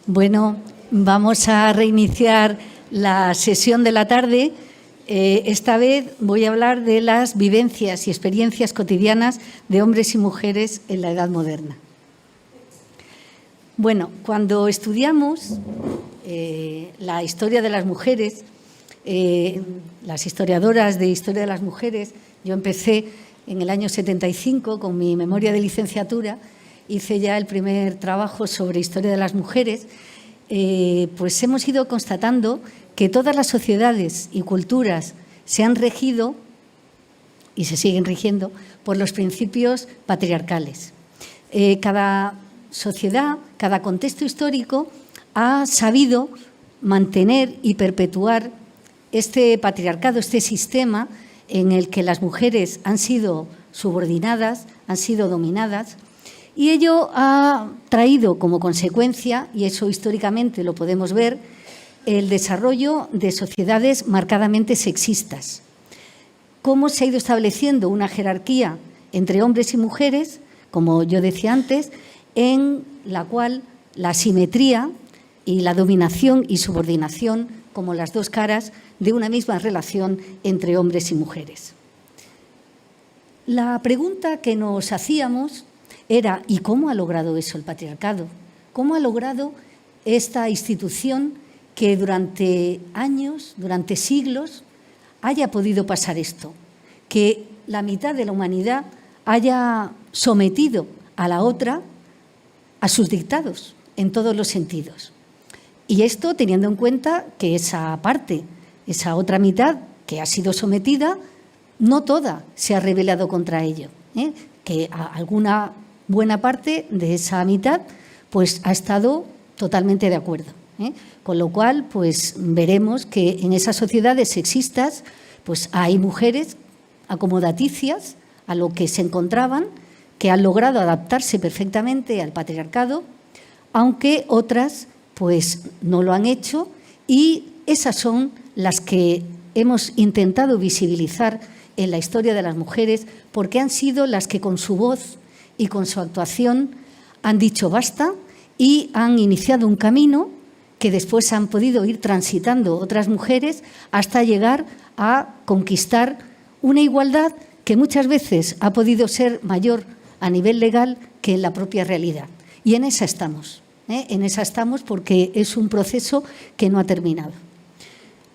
Bueno, vamos a reiniciar la sesión de la tarde. Esta vez voy a hablar de las vivencias y experiencias cotidianas de hombres y mujeres en la Edad Moderna. Bueno, cuando estudiamos la historia de las mujeres, las historiadoras de historia de las mujeres, yo empecé en el año 75 con mi memoria de licenciatura, hice ya el primer trabajo sobre historia de las mujeres, pues hemos ido constatando que todas las sociedades y culturas se han regido y se siguen rigiendo por los principios patriarcales. Cada sociedad, cada contexto histórico ha sabido mantener y perpetuar este patriarcado, este sistema en el que las mujeres han sido subordinadas, han sido dominadas, y ello ha traído como consecuencia, y eso históricamente lo podemos ver, el desarrollo de sociedades marcadamente sexistas. Cómo se ha ido estableciendo una jerarquía entre hombres y mujeres, como yo decía antes, en la cual la asimetría y la dominación y subordinación como las dos caras de una misma relación entre hombres y mujeres. La pregunta que nos hacíamos era ¿y cómo ha logrado eso el patriarcado? ¿Cómo ha logrado esta institución que durante años, durante siglos, haya podido pasar esto? Que la mitad de la humanidad haya sometido a la otra a sus dictados en todos los sentidos. Y esto teniendo en cuenta que esa parte, esa otra mitad que ha sido sometida, no toda se ha rebelado contra ello, que alguna buena parte de esa mitad pues ha estado totalmente de acuerdo. Con lo cual, pues veremos que en esas sociedades sexistas pues hay mujeres acomodaticias a lo que se encontraban, que han logrado adaptarse perfectamente al patriarcado, aunque otras pues no lo han hecho, y esas son las que hemos intentado visibilizar en la historia de las mujeres, porque han sido las que con su voz y con su actuación han dicho basta y han iniciado un camino que después han podido ir transitando otras mujeres hasta llegar a conquistar una igualdad que muchas veces ha podido ser mayor a nivel legal que en la propia realidad. Y en esa estamos. En esa estamos porque es un proceso que no ha terminado.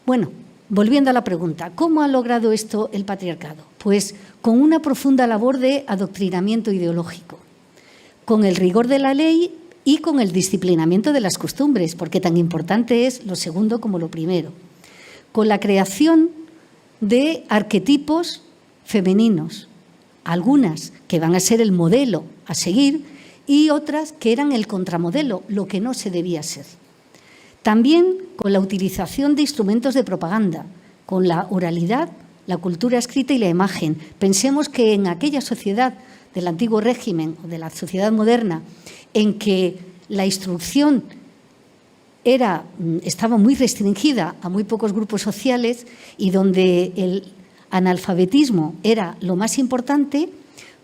Bueno, volviendo a la pregunta, ¿cómo ha logrado esto el patriarcado? Pues con una profunda labor de adoctrinamiento ideológico, con el rigor de la ley y con el disciplinamiento de las costumbres, porque tan importante es lo segundo como lo primero, con la creación de arquetipos femeninos, algunas que van a ser el modelo a seguir y otras que eran el contramodelo, lo que no se debía ser. También con la utilización de instrumentos de propaganda, con la oralidad, la cultura escrita y la imagen. Pensemos que en aquella sociedad del antiguo régimen o de la sociedad moderna en que la instrucción estaba muy restringida a muy pocos grupos sociales y donde el analfabetismo era lo más importante,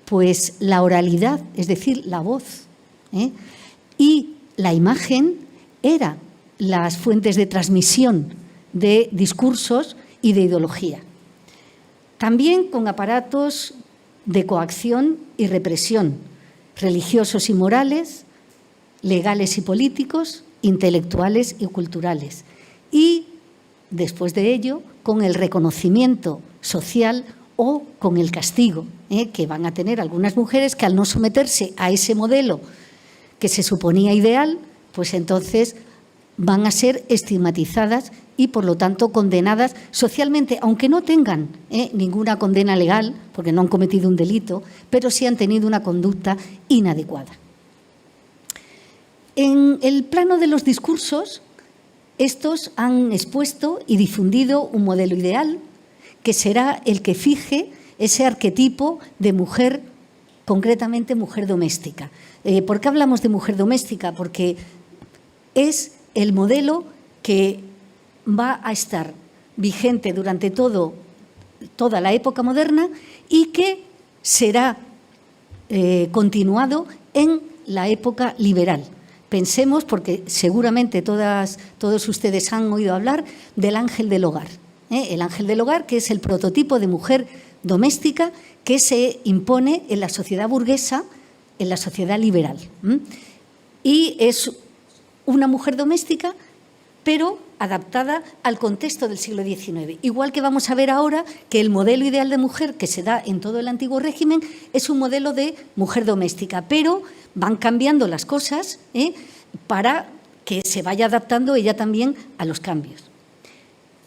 pues la oralidad, es decir, la voz, y la imagen eran las fuentes de transmisión de discursos y de ideología. También con aparatos de coacción y represión, religiosos y morales, legales y políticos, intelectuales y culturales. Y, después de ello, con el reconocimiento social o con el castigo que van a tener algunas mujeres que al no someterse a ese modelo que se suponía ideal, pues entonces van a ser estigmatizadas y, por lo tanto, condenadas socialmente, aunque no tengan ninguna condena legal, porque no han cometido un delito, pero sí han tenido una conducta inadecuada. En el plano de los discursos, estos han expuesto y difundido un modelo ideal que será el que fije ese arquetipo de mujer, concretamente mujer doméstica. ¿Por qué hablamos de mujer doméstica? Porque es el modelo que va a estar vigente durante toda la época moderna y que será continuado en la época liberal. Pensemos, porque seguramente todos ustedes han oído hablar del ángel del hogar. El ángel del hogar, que es el prototipo de mujer doméstica que se impone en la sociedad burguesa, en la sociedad liberal. Y es una mujer doméstica, pero adaptada al contexto del siglo XIX. Igual que vamos a ver ahora que el modelo ideal de mujer que se da en todo el antiguo régimen es un modelo de mujer doméstica, pero van cambiando las cosas para que se vaya adaptando ella también a los cambios.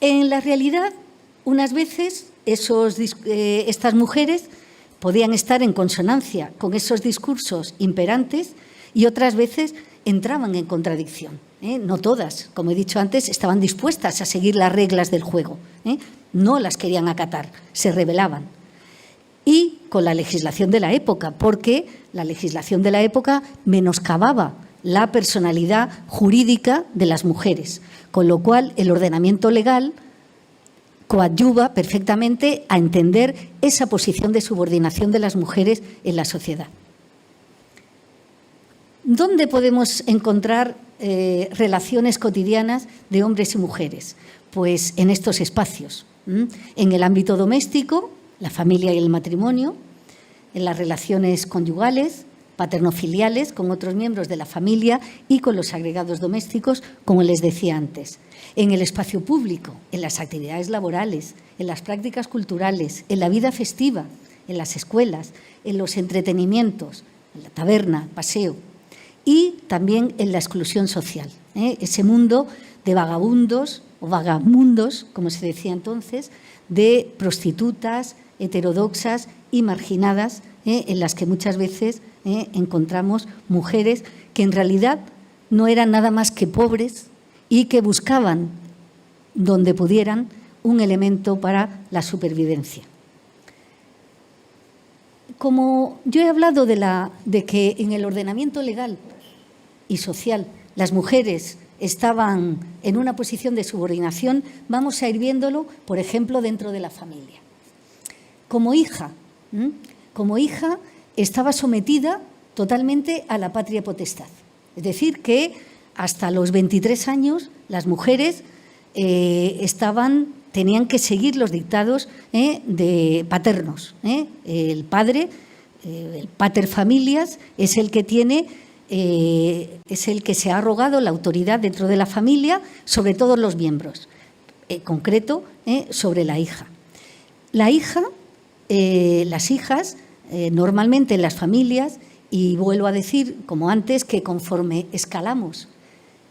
En la realidad, unas veces estas mujeres podían estar en consonancia con esos discursos imperantes y otras veces entraban en contradicción. No todas, como he dicho antes, estaban dispuestas a seguir las reglas del juego. No las querían acatar, se rebelaban. Y con la legislación de la época, porque la legislación de la época menoscababa la personalidad jurídica de las mujeres, con lo cual el ordenamiento legal coadyuva perfectamente a entender esa posición de subordinación de las mujeres en la sociedad. ¿Dónde podemos encontrar relaciones cotidianas de hombres y mujeres? Pues en estos espacios, en el ámbito doméstico, la familia y el matrimonio, en las relaciones conyugales, paternofiliales con otros miembros de la familia y con los agregados domésticos, como les decía antes. En el espacio público, en las actividades laborales, en las prácticas culturales, en la vida festiva, en las escuelas, en los entretenimientos, en la taberna, paseo, y también en la exclusión social. Ese mundo de vagabundos o vagamundos, como se decía entonces, de prostitutas, heterodoxas y marginadas, en las que muchas veces encontramos mujeres que en realidad no eran nada más que pobres y que buscaban, donde pudieran, un elemento para la supervivencia. Como yo he hablado de que en el ordenamiento legal y social las mujeres estaban en una posición de subordinación, vamos a ir viéndolo, por ejemplo, dentro de la familia. Como hija estaba sometida totalmente a la patria potestad. Es decir, que hasta los 23 años las mujeres tenían que seguir los dictados de paternos. El padre, el pater familias, es el que se ha arrogado la autoridad dentro de la familia sobre todos los miembros, en concreto sobre la hija. Las hijas, normalmente en las familias, y vuelvo a decir, como antes, que conforme escalamos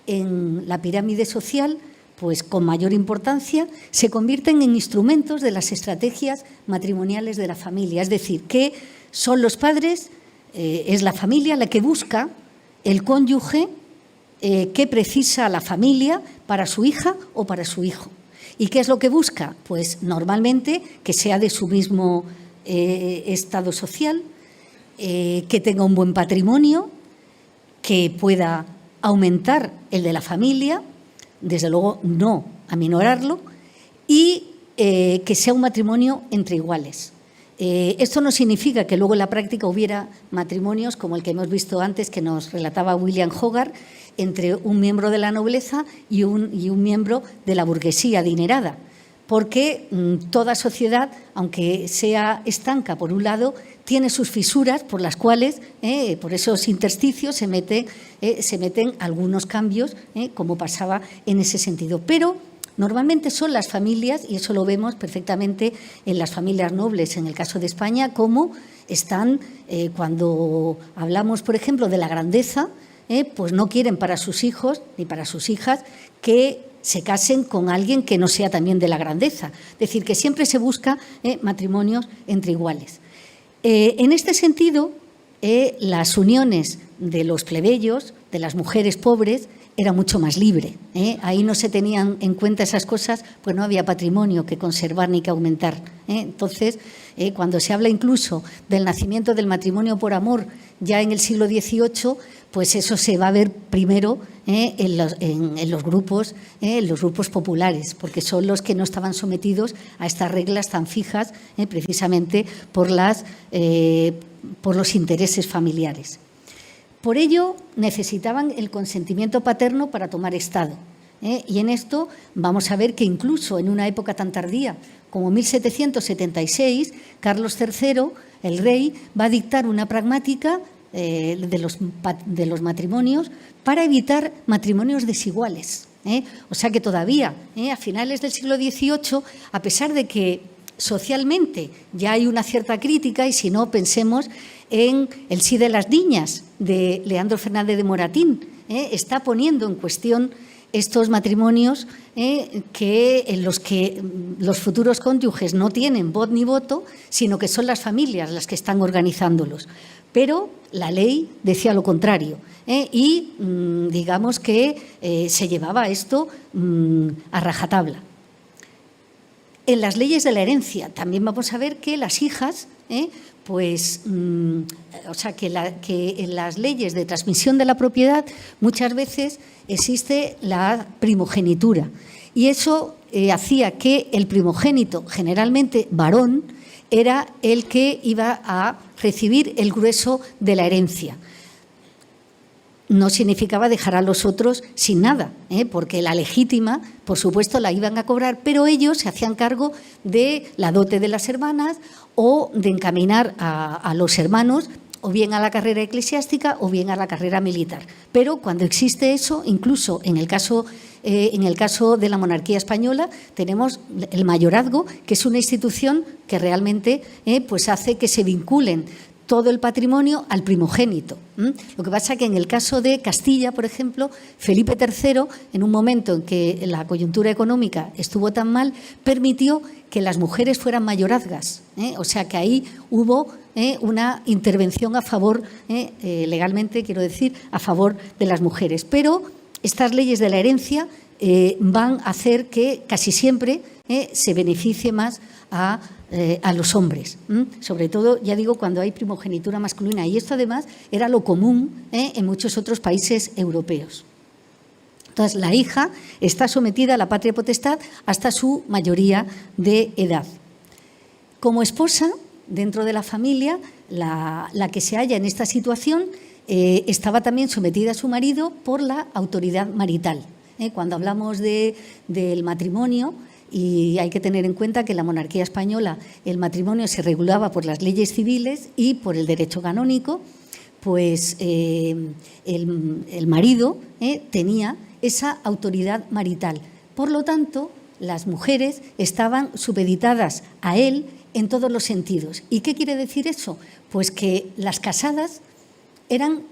en la pirámide social, pues con mayor importancia, se convierten en instrumentos de las estrategias matrimoniales de la familia. Es decir, que son los padres, es la familia la que busca el cónyuge que precisa la familia para su hija o para su hijo. ¿Y qué es lo que busca? Pues normalmente que sea de su mismo estado social, que tenga un buen patrimonio, que pueda aumentar el de la familia, desde luego no aminorarlo, y que sea un matrimonio entre iguales. Esto no significa que luego en la práctica hubiera matrimonios como el que hemos visto antes, que nos relataba William Hogarth, entre un miembro de la nobleza y un miembro de la burguesía adinerada, porque toda sociedad, aunque sea estanca por un lado, tiene sus fisuras por las cuales, por esos intersticios, se meten algunos cambios, como pasaba en ese sentido. Pero normalmente son las familias, y eso lo vemos perfectamente en las familias nobles, en el caso de España, cómo están, cuando hablamos, por ejemplo, de la grandeza, pues no quieren para sus hijos ni para sus hijas que se casen con alguien que no sea también de la grandeza. Es decir, que siempre se busca matrimonios entre iguales. En este sentido, las uniones de los plebeyos, de las mujeres pobres, era mucho más libre. Ahí no se tenían en cuenta esas cosas, pues no había patrimonio que conservar ni que aumentar. Entonces, cuando se habla incluso del nacimiento del matrimonio por amor ya en el siglo XVIII, pues eso se va a ver primero en los grupos populares, porque son los que no estaban sometidos a estas reglas tan fijas, precisamente por los intereses familiares. Por ello, necesitaban el consentimiento paterno para tomar estado. Y en esto vamos a ver que incluso en una época tan tardía como 1776, Carlos III, el rey, va a dictar una pragmática de los matrimonios para evitar matrimonios desiguales. O sea que todavía, a finales del siglo XVIII, a pesar de que socialmente ya hay una cierta crítica, y si no, pensemos en El sí de las niñas, de Leandro Fernández de Moratín, está poniendo en cuestión estos matrimonios en los que los futuros cónyuges no tienen voz ni voto, sino que son las familias las que están organizándolos. Pero la ley decía lo contrario, y digamos que se llevaba esto a rajatabla. En las leyes de la herencia también vamos a ver que las hijas, o sea, que en las leyes de transmisión de la propiedad muchas veces existe la primogenitura, y eso hacía que el primogénito, generalmente varón, era el que iba a recibir el grueso de la herencia. No significaba dejar a los otros sin nada, porque la legítima, por supuesto, la iban a cobrar, pero ellos se hacían cargo de la dote de las hermanas o de encaminar a los hermanos o bien a la carrera eclesiástica o bien a la carrera militar. Pero cuando existe eso, incluso en el caso de la monarquía española, tenemos el mayorazgo, que es una institución que realmente pues hace que se vinculen todo el patrimonio al primogénito. Lo que pasa es que en el caso de Castilla, por ejemplo, Felipe III, en un momento en que la coyuntura económica estuvo tan mal, permitió que las mujeres fueran mayorazgas. O sea que ahí hubo una intervención a favor, legalmente quiero decir, a favor de las mujeres. Pero estas leyes de la herencia van a hacer que casi siempre se beneficie más a los hombres, sobre todo, ya digo, cuando hay primogenitura masculina. Y esto además era lo común en muchos otros países europeos. Entonces, la hija está sometida a la patria potestad hasta su mayoría de edad. Como esposa, dentro de la familia, la que se halla en esta situación estaba también sometida a su marido por la autoridad marital. Cuando hablamos del matrimonio, y hay que tener en cuenta que en la monarquía española el matrimonio se regulaba por las leyes civiles y por el derecho canónico, pues el marido tenía esa autoridad marital. Por lo tanto, las mujeres estaban supeditadas a él en todos los sentidos. ¿Y qué quiere decir eso? Pues que las casadas eran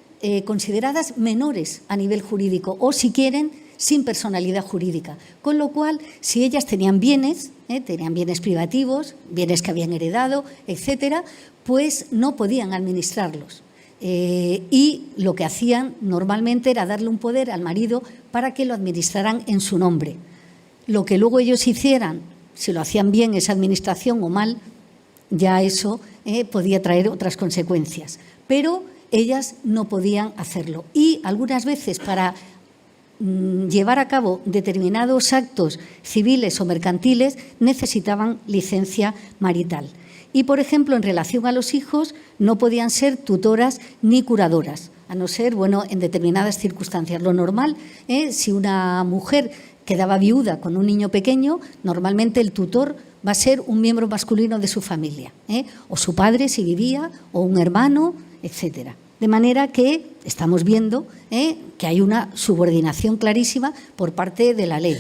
consideradas menores a nivel jurídico, o si quieren, sin personalidad jurídica. Con lo cual, si ellas tenían bienes privativos, bienes que habían heredado, etcétera, pues no podían administrarlos. Y lo que hacían normalmente era darle un poder al marido para que lo administraran en su nombre. Lo que luego ellos hicieran, si lo hacían bien esa administración o mal, ya eso podía traer otras consecuencias. Pero ellas no podían hacerlo. Y algunas veces, para llevar a cabo determinados actos civiles o mercantiles, necesitaban licencia marital. Y, por ejemplo, en relación a los hijos, no podían ser tutoras ni curadoras, a no ser, en determinadas circunstancias. Lo normal, si una mujer quedaba viuda con un niño pequeño, normalmente el tutor va a ser un miembro masculino de su familia, o su padre si vivía, o un hermano, etcétera. De manera que estamos viendo que hay una subordinación clarísima por parte de la ley.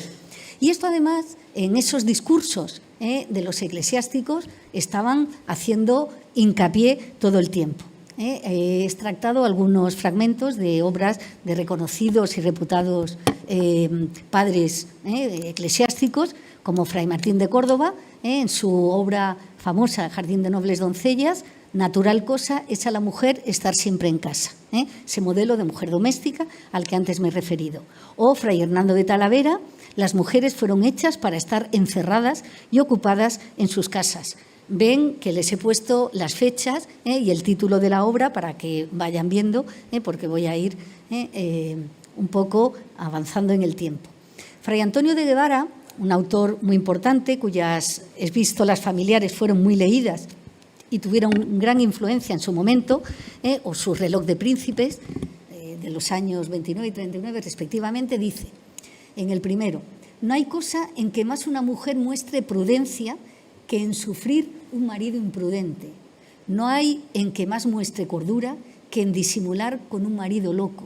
Y esto, además, en esos discursos de los eclesiásticos estaban haciendo hincapié todo el tiempo. He extractado algunos fragmentos de obras de reconocidos y reputados padres eclesiásticos, como Fray Martín de Córdoba, en su obra famosa Jardín de Nobles Doncellas: natural cosa es a la mujer estar siempre en casa. Ese modelo de mujer doméstica al que antes me he referido. O Fray Hernando de Talavera: las mujeres fueron hechas para estar encerradas y ocupadas en sus casas. Ven que les he puesto las fechas y el título de la obra para que vayan viendo, porque voy a ir un poco avanzando en el tiempo. Fray Antonio de Guevara, un autor muy importante, cuyas epístolas familiares fueron muy leídas y tuvieron gran influencia en su momento, o su reloj de príncipes, de los años 29 y 39 respectivamente, dice, en el primero, no hay cosa en que más una mujer muestre prudencia que en sufrir un marido imprudente. No hay en que más muestre cordura que en disimular con un marido loco.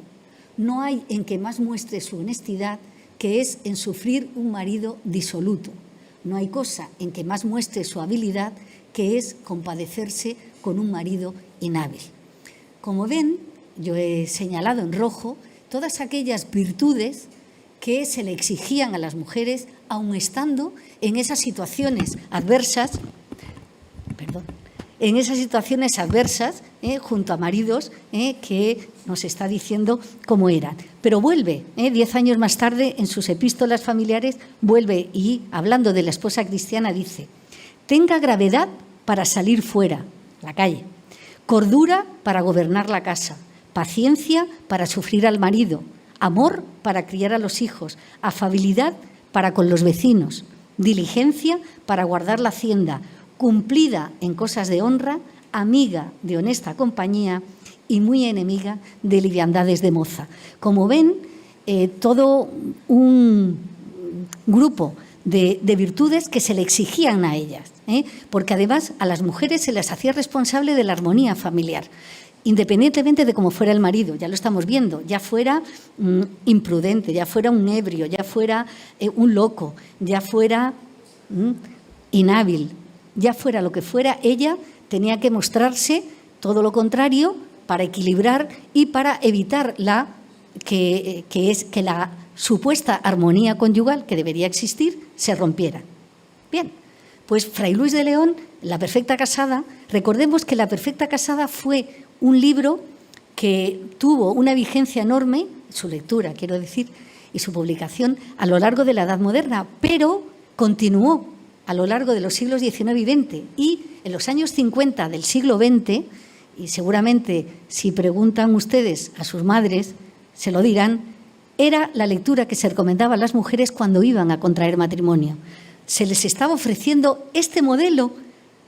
No hay en que más muestre su honestidad que es en sufrir un marido disoluto. No hay cosa en que más muestre su habilidad que es compadecerse con un marido inhábil. Como ven, yo he señalado en rojo todas aquellas virtudes que se le exigían a las mujeres, aun estando en esas situaciones adversas, junto a maridos que nos está diciendo cómo eran. Pero vuelve, 10 años más tarde, en sus epístolas familiares, vuelve y, hablando de la esposa cristiana, dice, tenga gravedad para salir fuera, la calle, cordura para gobernar la casa, paciencia para sufrir al marido, amor para criar a los hijos, afabilidad para con los vecinos, diligencia para guardar la hacienda, cumplida en cosas de honra, amiga de honesta compañía y muy enemiga de liviandades de moza. Como ven, todo un grupo de virtudes que se le exigían a ellas, porque además a las mujeres se les hacía responsable de la armonía familiar, independientemente de cómo fuera el marido, ya lo estamos viendo, ya fuera imprudente, ya fuera un ebrio, ya fuera un loco, ya fuera inhábil, ya fuera lo que fuera, ella tenía que mostrarse todo lo contrario para equilibrar y para evitar la supuesta armonía conyugal que debería existir se rompiera. Bien, pues Fray Luis de León, La perfecta casada, recordemos que La perfecta casada fue un libro que tuvo una vigencia enorme, su lectura, quiero decir, y su publicación a lo largo de la Edad Moderna, pero continuó a lo largo de los siglos XIX y XX. Y en los años 50 del siglo XX, y seguramente si preguntan ustedes a sus madres, se lo dirán, era la lectura que se recomendaba a las mujeres cuando iban a contraer matrimonio. Se les estaba ofreciendo este modelo.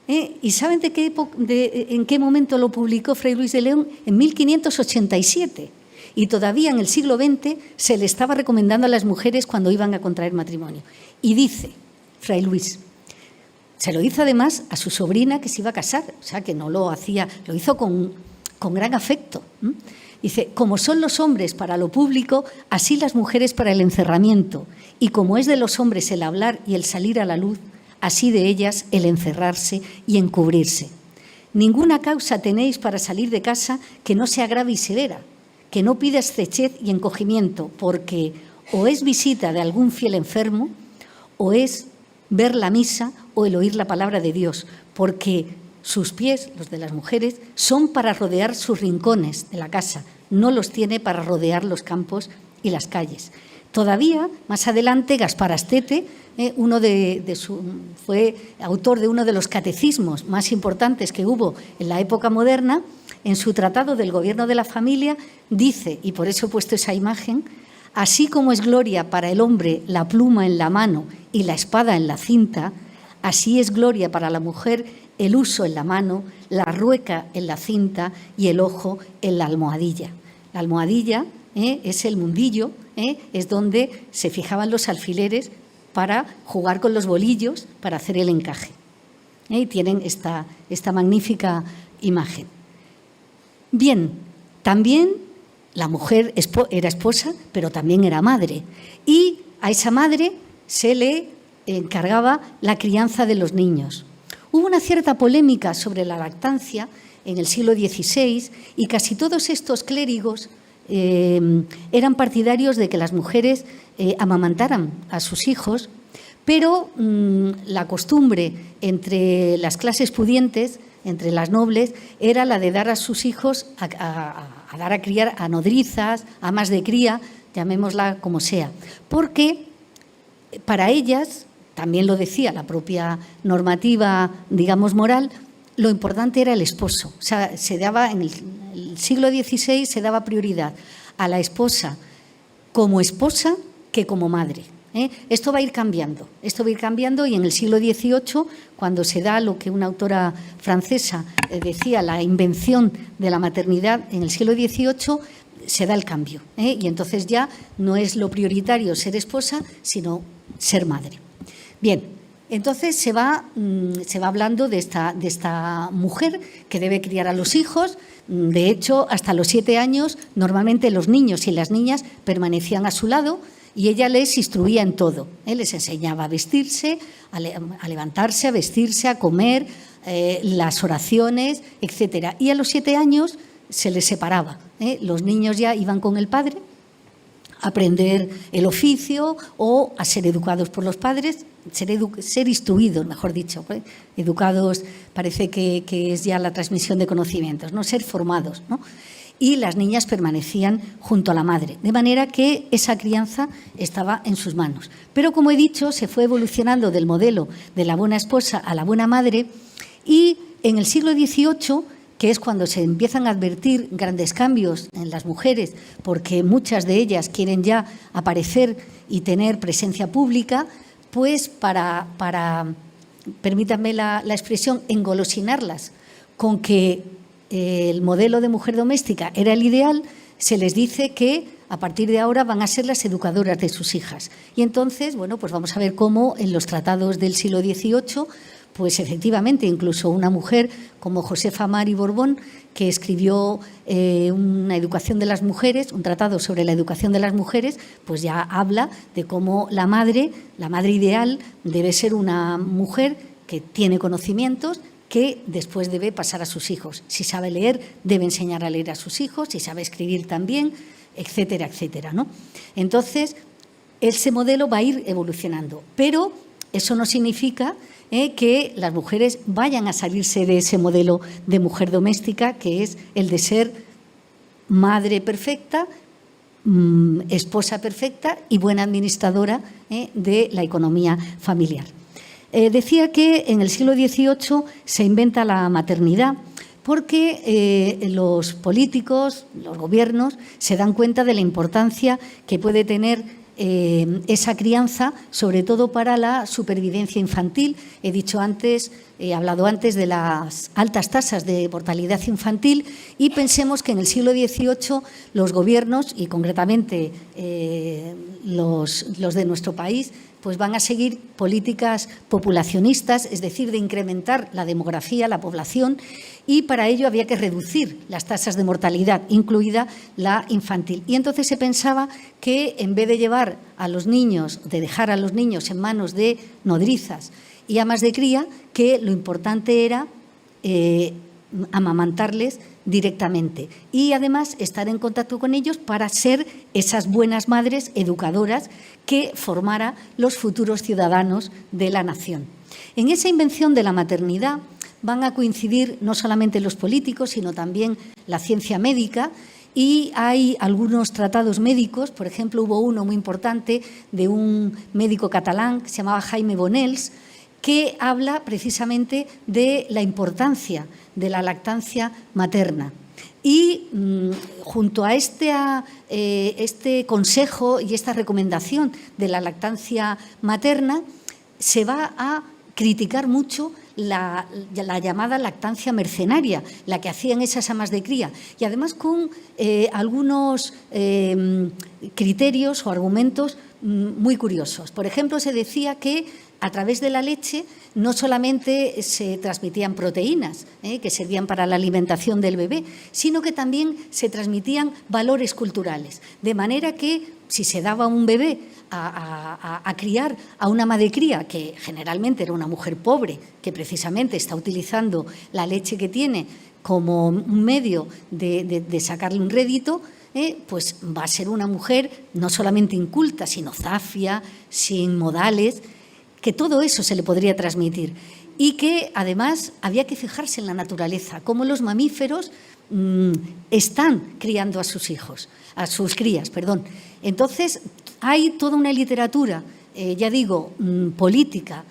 ¿Y saben en qué momento lo publicó Fray Luis de León? En 1587. Y todavía en el siglo XX se le estaba recomendando a las mujeres cuando iban a contraer matrimonio. Y dice Fray Luis, se lo hizo además a su sobrina que se iba a casar, o sea que no lo hacía, lo hizo con gran afecto. Dice, como son los hombres para lo público, así las mujeres para el encerramiento. Y como es de los hombres el hablar y el salir a la luz, así de ellas el encerrarse y encubrirse. Ninguna causa tenéis para salir de casa que no sea grave y severa, que no pida estrechez y encogimiento, porque o es visita de algún fiel enfermo, o es ver la misa o el oír la palabra de Dios, porque sus pies, los de las mujeres, son para rodear sus rincones de la casa, no los tiene para rodear los campos y las calles. Todavía, más adelante, Gaspar Astete, fue autor de uno de los catecismos más importantes que hubo en la época moderna, en su tratado del gobierno de la familia, dice, y por eso he puesto esa imagen, así como es gloria para el hombre la pluma en la mano y la espada en la cinta, así es gloria para la mujer el uso en la mano, la rueca en la cinta y el ojo en la almohadilla. La almohadilla es el mundillo, es donde se fijaban los alfileres para jugar con los bolillos, para hacer el encaje. Y tienen esta magnífica imagen. Bien, también la mujer era esposa, pero también era madre. Y a esa madre se le encargaba la crianza de los niños. Hubo una cierta polémica sobre la lactancia en el siglo XVI y casi todos estos clérigos eran partidarios de que las mujeres amamantaran a sus hijos, pero la costumbre entre las clases pudientes, entre las nobles, era la de dar a sus hijos a dar a criar a nodrizas, amas de cría, llamémosla como sea, porque para ellas, también lo decía la propia normativa, digamos, moral, lo importante era el esposo. O sea, se daba en el siglo XVI se daba prioridad a la esposa como esposa que como madre. Esto va a ir cambiando y en el siglo XVIII, cuando se da lo que una autora francesa decía, la invención de la maternidad en el siglo XVIII, se da el cambio, y entonces ya no es lo prioritario ser esposa, sino ser madre. Bien, entonces se va hablando de esta mujer que debe criar a los hijos. De hecho, hasta los 7 años, normalmente los niños y las niñas permanecían a su lado y ella les instruía en todo. Les enseñaba a vestirse, a levantarse, a vestirse, a comer, las oraciones, etcétera. Y a los 7 años se les separaba. Los niños ya iban con el padre a aprender el oficio o a ser educados por los padres, ser instruidos, mejor dicho. Educados parece que es ya la transmisión de conocimientos, no ser formados, ¿no? Y las niñas permanecían junto a la madre, de manera que esa crianza estaba en sus manos. Pero, como he dicho, se fue evolucionando del modelo de la buena esposa a la buena madre, y en el siglo XVIII, que es cuando se empiezan a advertir grandes cambios en las mujeres, porque muchas de ellas quieren ya aparecer y tener presencia pública, pues para permítanme la expresión, engolosinarlas con que el modelo de mujer doméstica era el ideal, se les dice que a partir de ahora van a ser las educadoras de sus hijas. Y entonces, bueno, pues vamos a ver cómo en los tratados del siglo XVIII, pues efectivamente, incluso una mujer como Josefa Mari Borbón, que escribió una educación de las mujeres, un tratado sobre la educación de las mujeres, pues ya habla de cómo la madre ideal debe ser una mujer que tiene conocimientos, que después debe pasar a sus hijos. Si sabe leer, debe enseñar a leer a sus hijos, si sabe escribir también, etcétera, etcétera, ¿no? Entonces, ese modelo va a ir evolucionando, pero eso no significa que las mujeres vayan a salirse de ese modelo de mujer doméstica, que es el de ser madre perfecta, esposa perfecta y buena administradora de la economía familiar. Decía que en el siglo XVIII se inventa la maternidad porque los políticos, los gobiernos, se dan cuenta de la importancia que puede tener esa crianza, sobre todo para la supervivencia infantil. He dicho antes, he hablado antes de las altas tasas de mortalidad infantil, y pensemos que en el siglo XVIII los gobiernos, y concretamente los de nuestro país, pues van a seguir políticas populacionistas, es decir, de incrementar la demografía, la población, y para ello había que reducir las tasas de mortalidad, incluida la infantil. Y entonces se pensaba que en vez de llevar a los niños, de dejar a los niños en manos de nodrizas y amas de cría, que lo importante era amamantarles directamente y además estar en contacto con ellos para ser esas buenas madres educadoras que formara los futuros ciudadanos de la nación. En esa invención de la maternidad van a coincidir no solamente los políticos, sino también la ciencia médica, y hay algunos tratados médicos. Por ejemplo, hubo uno muy importante de un médico catalán que se llamaba Jaime Bonels, que habla precisamente de la importancia de la lactancia materna. Y junto a este consejo y esta recomendación de la lactancia materna, se va a criticar mucho la llamada lactancia mercenaria, la que hacían esas amas de cría, y además con algunos criterios o argumentos muy curiosos. Por ejemplo, se decía que a través de la leche no solamente se transmitían proteínas que servían para la alimentación del bebé, sino que también se transmitían valores culturales. De manera que si se daba un bebé a criar a una ama de cría, que generalmente era una mujer pobre, que precisamente está utilizando la leche que tiene como un medio de sacarle un rédito, pues va a ser una mujer no solamente inculta, sino zafia, sin modales, que todo eso se le podría transmitir, y que además había que fijarse en la naturaleza, cómo los mamíferos están criando a sus hijos, a sus crías, perdón. Entonces, hay toda una literatura, ya digo, política,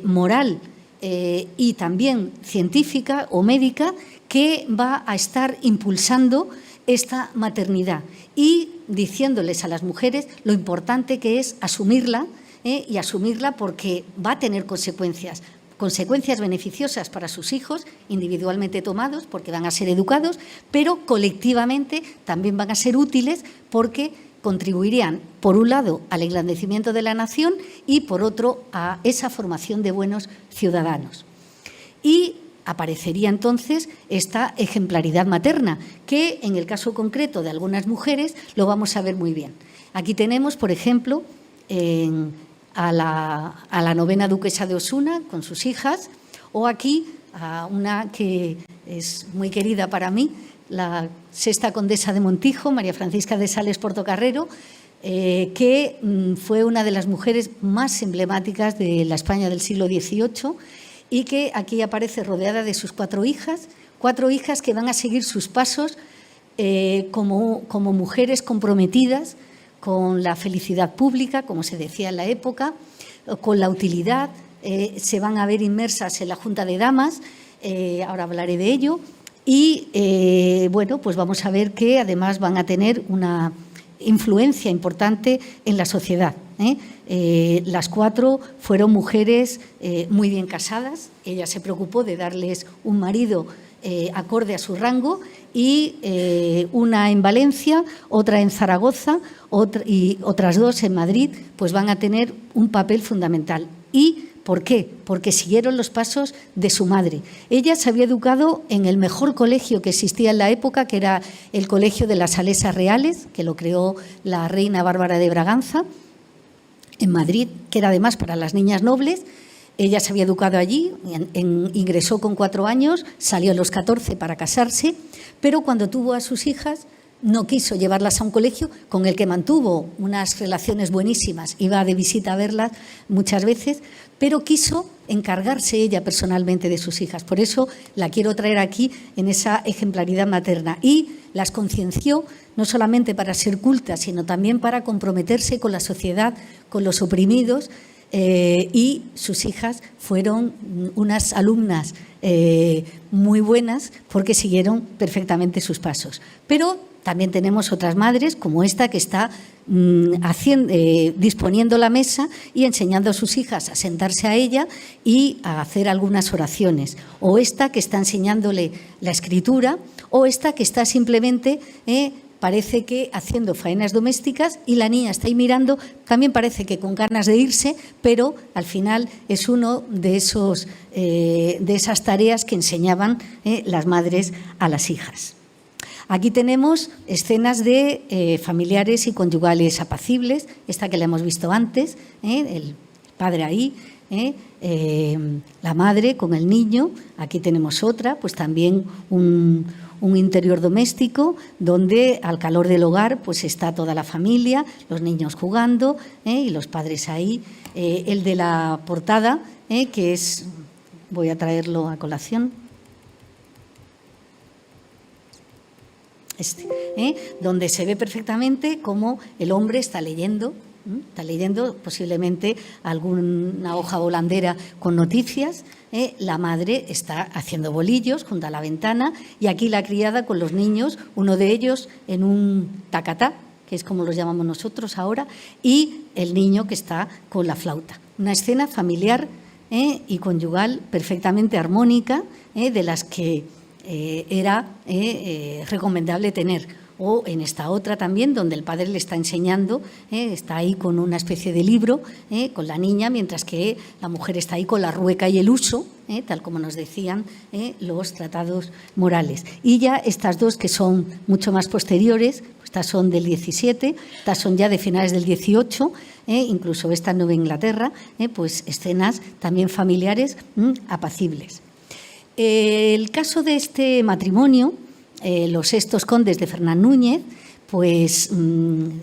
moral y también científica o médica, que va a estar impulsando esta maternidad y diciéndoles a las mujeres lo importante que es asumirla, y asumirla porque va a tener consecuencias consecuencias beneficiosas para sus hijos, individualmente tomados, porque van a ser educados, pero colectivamente también van a ser útiles porque contribuirían, por un lado, al engrandecimiento de la nación y, por otro, a esa formación de buenos ciudadanos. Y aparecería entonces esta ejemplaridad materna, que en el caso concreto de algunas mujeres lo vamos a ver muy bien. Aquí tenemos, por ejemplo, a la novena duquesa de Osuna con sus hijas, o aquí a una que es muy querida para mí, la sexta condesa de Montijo, María Francisca de Sales Portocarrero, que fue una de las mujeres más emblemáticas de la España del siglo XVIII y que aquí aparece rodeada de sus cuatro hijas que van a seguir sus pasos como mujeres comprometidas con la felicidad pública, como se decía en la época, con la utilidad, se van a ver inmersas en la Junta de Damas, ahora hablaré de ello, y bueno, pues vamos a ver que además van a tener una influencia importante en la sociedad. Las cuatro fueron mujeres muy bien casadas, ella se preocupó de darles un marido acorde a su rango, y una en Valencia, otra en Zaragoza y otras dos en Madrid, pues van a tener un papel fundamental. ¿Y por qué? Porque siguieron los pasos de su madre. Ella se había educado en el mejor colegio que existía en la época, que era el Colegio de las Salesas Reales, que lo creó la reina Bárbara de Braganza, en Madrid, que era además para las niñas nobles. Ella se había educado allí, ingresó con 4 años, salió a los 14 para casarse, pero cuando tuvo a sus hijas no quiso llevarlas a un colegio con el que mantuvo unas relaciones buenísimas, iba de visita a verlas muchas veces, pero quiso encargarse ella personalmente de sus hijas. Por eso la quiero traer aquí en esa ejemplaridad materna, y las concienció no solamente para ser cultas, sino también para comprometerse con la sociedad, con los oprimidos, y sus hijas fueron unas alumnas muy buenas porque siguieron perfectamente sus pasos. Pero también tenemos otras madres, como esta, que está disponiendo la mesa y enseñando a sus hijas a sentarse a ella y a hacer algunas oraciones. O esta que está enseñándole la escritura, o esta que está simplemente parece que haciendo faenas domésticas, y la niña está ahí mirando, también parece que con ganas de irse, pero al final es uno de esas tareas que enseñaban las madres a las hijas. Aquí tenemos escenas de familiares y conyugales apacibles, esta que la hemos visto antes, el padre ahí, la madre con el niño. Aquí tenemos otra, pues también un interior doméstico donde al calor del hogar pues está toda la familia, los niños jugando y los padres ahí. El de la portada, que es, voy a traerlo a colación, donde se ve perfectamente cómo el hombre está leyendo posiblemente alguna hoja volandera con noticias. La madre está haciendo bolillos junto a la ventana, y aquí la criada con los niños, uno de ellos en un tacatá, que es como los llamamos nosotros ahora, y el niño que está con la flauta. Una escena familiar y conyugal perfectamente armónica, de las que era recomendable tener. O en esta otra también, donde el padre le está enseñando, está ahí con una especie de libro, con la niña, mientras que la mujer está ahí con la rueca y el uso, tal como nos decían los tratados morales. Y ya estas dos, que son mucho más posteriores, estas son del 17, estas son ya de finales del 18, incluso esta en Nueva Inglaterra, pues escenas también familiares apacibles. El caso de este matrimonio, los sextos condes de Fernán Núñez, pues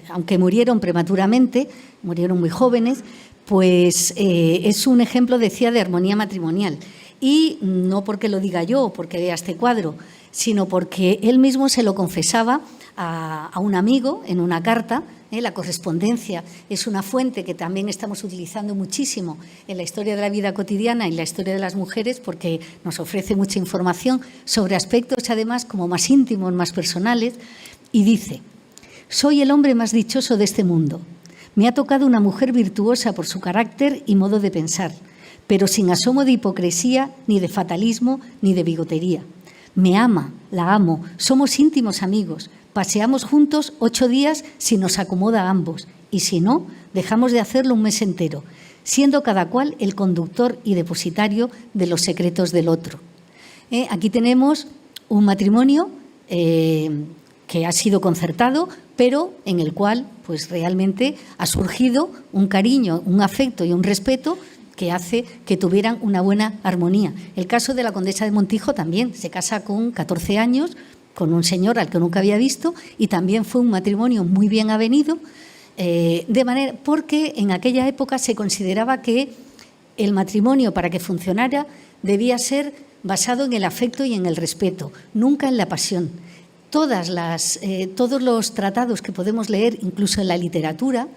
aunque murieron prematuramente, murieron muy jóvenes, pues es un ejemplo, decía, de armonía matrimonial. Y no porque lo diga yo o porque vea este cuadro, sino porque él mismo se lo confesaba a un amigo en una carta. La correspondencia es una fuente que también estamos utilizando muchísimo en la historia de la vida cotidiana y en la historia de las mujeres, porque nos ofrece mucha información sobre aspectos además como más íntimos, más personales. Y dice: soy el hombre más dichoso de este mundo. Me ha tocado una mujer virtuosa por su carácter y modo de pensar, pero sin asomo de hipocresía, ni de fatalismo, ni de bigotería. Me ama, la amo, somos íntimos amigos, paseamos juntos 8 días si nos acomoda a ambos, y si no, dejamos de hacerlo un mes entero, siendo cada cual el conductor y depositario de los secretos del otro. Aquí tenemos un matrimonio que ha sido concertado, pero en el cual pues realmente ha surgido un cariño, un afecto y un respeto que hace que tuvieran una buena armonía. El caso de la condesa de Montijo también se casa con 14 años con un señor al que nunca había visto y también fue un matrimonio muy bien avenido, porque en aquella época se consideraba que el matrimonio, para que funcionara, debía ser basado en el afecto y en el respeto, nunca en la pasión. Todos los tratados que podemos leer, incluso en la literatura,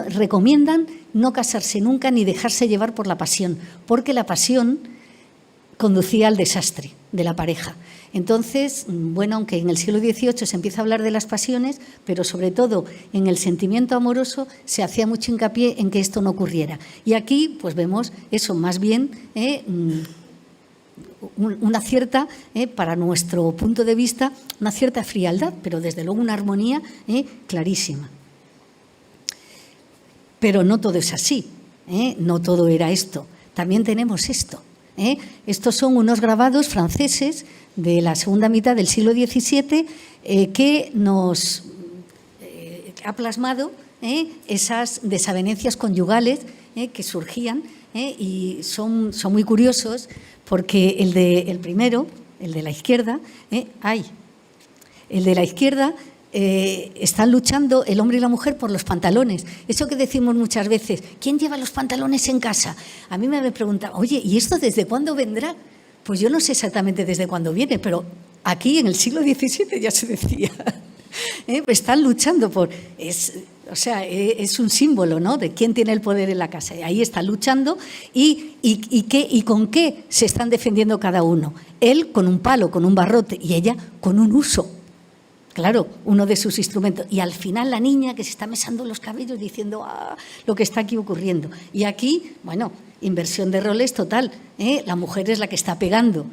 recomiendan no casarse nunca ni dejarse llevar por la pasión, porque la pasión conducía al desastre de la pareja. Entonces, bueno, aunque en el siglo XVIII se empieza a hablar de las pasiones, pero sobre todo en el sentimiento amoroso se hacía mucho hincapié en que esto no ocurriera. Y aquí pues vemos eso, más bien una cierta, para nuestro punto de vista, una cierta frialdad, pero desde luego una armonía clarísima. Pero no todo es así, no todo era esto. También tenemos esto. Estos son unos grabados franceses de la segunda mitad del siglo XVII que nos ha plasmado esas desavenencias conyugales que surgían y son muy curiosos porque el primero, el de la izquierda, están luchando el hombre y la mujer por los pantalones. Eso que decimos muchas veces, ¿quién lleva los pantalones en casa? A mí me preguntan, oye, ¿y esto desde cuándo vendrá? Pues yo no sé exactamente desde cuándo viene, pero aquí en el siglo XVII ya se decía. Están luchando por... Es un símbolo, ¿no?, de quién tiene el poder en la casa. Ahí están luchando y con qué se están defendiendo cada uno. Él con un palo, con un barrote, y ella con un uso. Claro, uno de sus instrumentos. Y al final la niña que se está mesando los cabellos diciendo lo que está aquí ocurriendo. Y aquí, bueno, inversión de roles total. La mujer es la que está pegando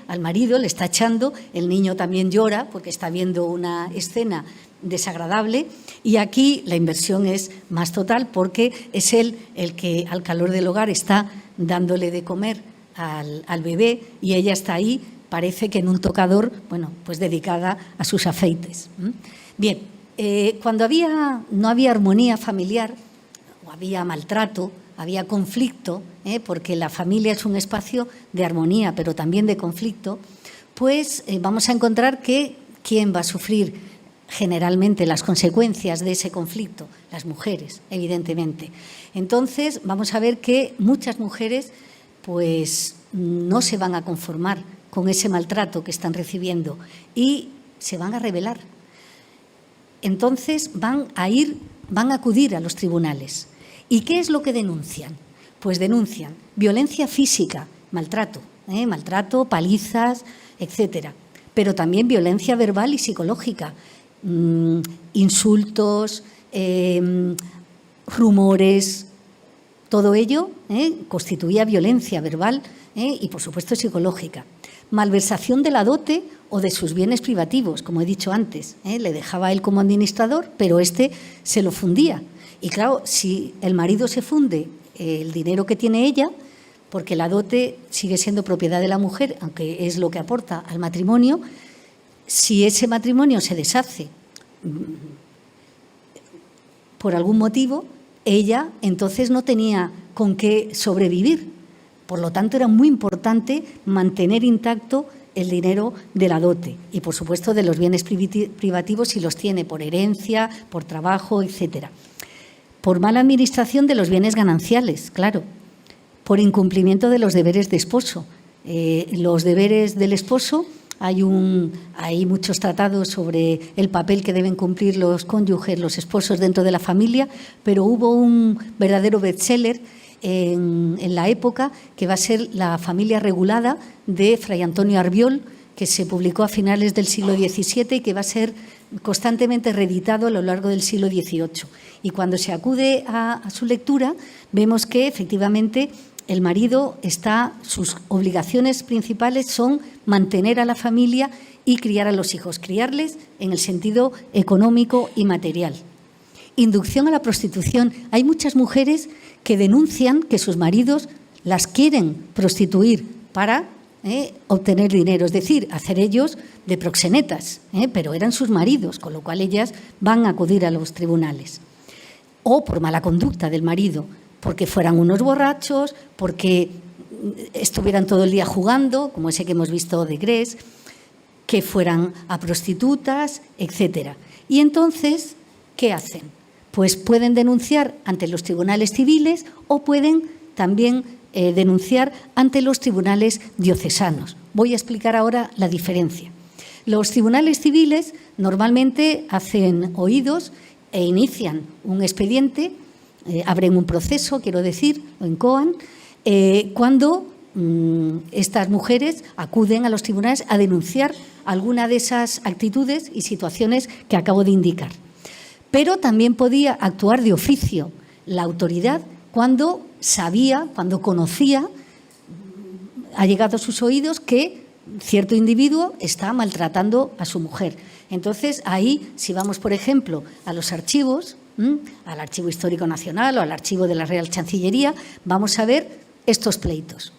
al marido, le está echando, el niño también llora porque está viendo una escena desagradable y aquí la inversión es más total porque es él el que al calor del hogar está dándole de comer al bebé y ella está ahí, parece que en un tocador, bueno, pues dedicada a sus afeites. Bien, cuando no había armonía familiar, o había maltrato, había conflicto, porque la familia es un espacio de armonía, pero también de conflicto, pues vamos a encontrar que ¿quién va a sufrir generalmente las consecuencias de ese conflicto? Las mujeres, evidentemente. Entonces, vamos a ver que muchas mujeres pues no se van a conformar con ese maltrato que están recibiendo y se van a rebelar. Entonces van a acudir a los tribunales. ¿Y qué es lo que denuncian? Pues denuncian violencia física, maltrato, palizas, etcétera, pero también violencia verbal y psicológica, insultos, rumores, todo ello constituía violencia verbal y, por supuesto, psicológica. Malversación de la dote o de sus bienes privativos, como he dicho antes. Le dejaba a él como administrador, pero este se lo fundía. Y claro, si el marido se funde el dinero que tiene ella, porque la dote sigue siendo propiedad de la mujer, aunque es lo que aporta al matrimonio, si ese matrimonio se deshace por algún motivo, ella entonces no tenía con qué sobrevivir. Por lo tanto, era muy importante mantener intacto el dinero de la dote y, por supuesto, de los bienes privativos si los tiene por herencia, por trabajo, etcétera. Por mala administración de los bienes gananciales, claro. Por incumplimiento de los deberes de esposo. Los deberes del esposo, hay muchos tratados sobre el papel que deben cumplir los cónyuges, los esposos dentro de la familia, pero hubo un verdadero bestseller en la época que va a ser La familia regulada de Fray Antonio Arbiol, que se publicó a finales del siglo XVII y que va a ser constantemente reeditado a lo largo del siglo XVIII. Y cuando se acude a su lectura, vemos que efectivamente el marido sus obligaciones principales son mantener a la familia y criar a los hijos, criarles en el sentido económico y material. Inducción a la prostitución. Hay muchas mujeres que denuncian que sus maridos las quieren prostituir para obtener dinero, es decir, hacer ellos de proxenetas, pero eran sus maridos, con lo cual ellas van a acudir a los tribunales. O por mala conducta del marido, porque fueran unos borrachos, porque estuvieran todo el día jugando, como ese que hemos visto de Grés, que fueran a prostitutas, etcétera. Y entonces, ¿qué hacen? Pues pueden denunciar ante los tribunales civiles o pueden también denunciar ante los tribunales diocesanos. Voy a explicar ahora la diferencia. Los tribunales civiles normalmente hacen oídos e inician un expediente, abren un proceso, quiero decir, lo incoan, cuando estas mujeres acuden a los tribunales a denunciar alguna de esas actitudes y situaciones que acabo de indicar. Pero también podía actuar de oficio la autoridad cuando sabía, cuando conocía, ha llegado a sus oídos que cierto individuo está maltratando a su mujer. Entonces, ahí, si vamos, por ejemplo, a los archivos, al Archivo Histórico Nacional o al Archivo de la Real Chancillería, vamos a ver estos pleitos,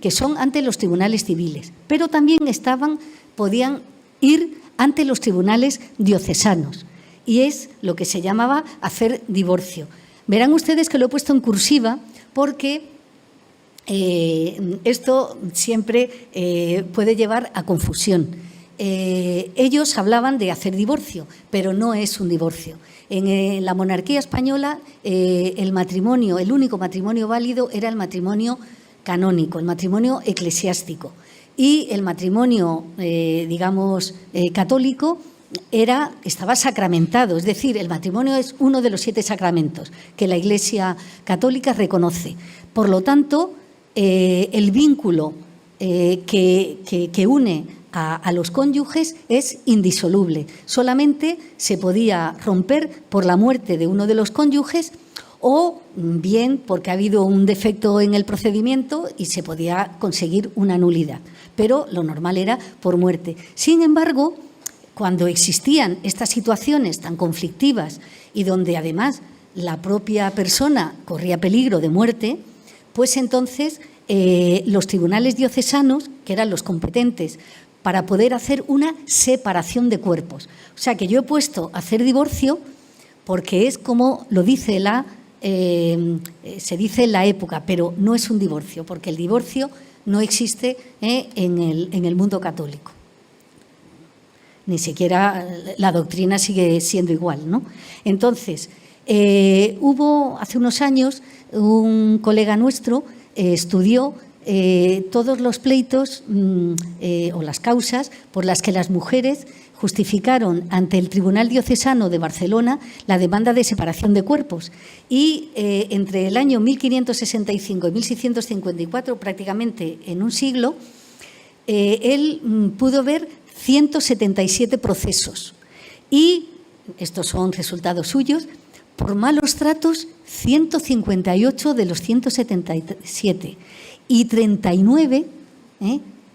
que son ante los tribunales civiles, pero también podían ir ante los tribunales diocesanos, y es lo que se llamaba hacer divorcio. Verán ustedes que lo he puesto en cursiva porque esto siempre puede llevar a confusión. Ellos hablaban de hacer divorcio, pero no es un divorcio. En la monarquía española el único matrimonio válido era el matrimonio canónico, el matrimonio eclesiástico. Y el matrimonio, católico estaba sacramentado, es decir, el matrimonio es uno de los 7 sacramentos que la Iglesia católica reconoce. Por lo tanto, el vínculo que une a los cónyuges es indisoluble. Solamente se podía romper por la muerte de uno de los cónyuges o bien porque ha habido un defecto en el procedimiento y se podía conseguir una nulidad. Pero lo normal era por muerte. Sin embargo, cuando existían estas situaciones tan conflictivas y donde además la propia persona corría peligro de muerte, pues entonces los tribunales diocesanos, que eran los competentes para poder hacer una separación de cuerpos. O sea que yo he puesto hacer divorcio porque es como lo dice se dice en la época, pero no es un divorcio, porque el divorcio no existe en el mundo católico. Ni siquiera la doctrina sigue siendo igual, ¿no? Entonces, hubo hace unos años un colega nuestro estudió todos los pleitos o las causas por las que las mujeres justificaron ante el Tribunal Diocesano de Barcelona la demanda de separación de cuerpos. Y entre el año 1565 y 1654, prácticamente en un siglo, él pudo ver 177 procesos. Y, estos son resultados suyos, por malos tratos, 158 de los 177 y 39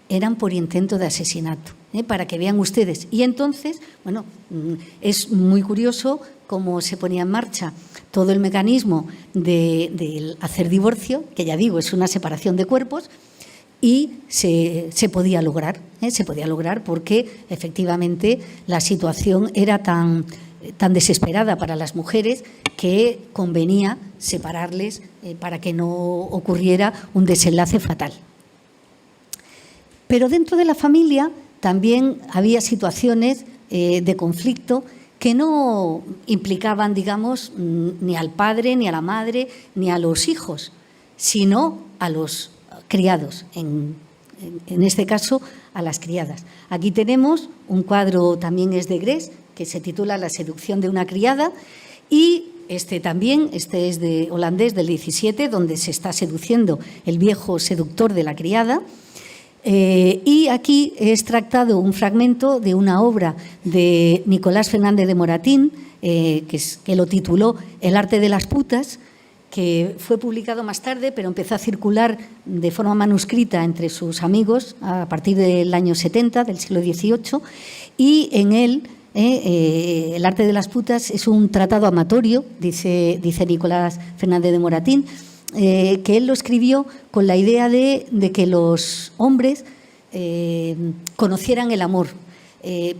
eran por intento de asesinato, para que vean ustedes. Y entonces, bueno, es muy curioso cómo se ponía en marcha todo el mecanismo de hacer divorcio, que ya digo, es una separación de cuerpos, y se podía lograr porque efectivamente la situación era tan desesperada para las mujeres que convenía separarles para que no ocurriera un desenlace fatal. Pero dentro de la familia también había situaciones de conflicto que no implicaban, digamos, ni al padre, ni a la madre, ni a los hijos, sino a los criados, en este caso a las criadas. Aquí tenemos un cuadro, también es de Grés, que se titula La seducción de una criada, y este es de holandés del 17, donde se está seduciendo el viejo seductor de la criada. Y aquí he extractado un fragmento de una obra de Nicolás Fernández de Moratín, que lo tituló El arte de las putas, que fue publicado más tarde, pero empezó a circular de forma manuscrita entre sus amigos a partir del año 70, del siglo XVIII, y en él El arte de las putas es un tratado amatorio, dice Nicolás Fernández de Moratín, que él lo escribió con la idea de que los hombres conocieran el amor.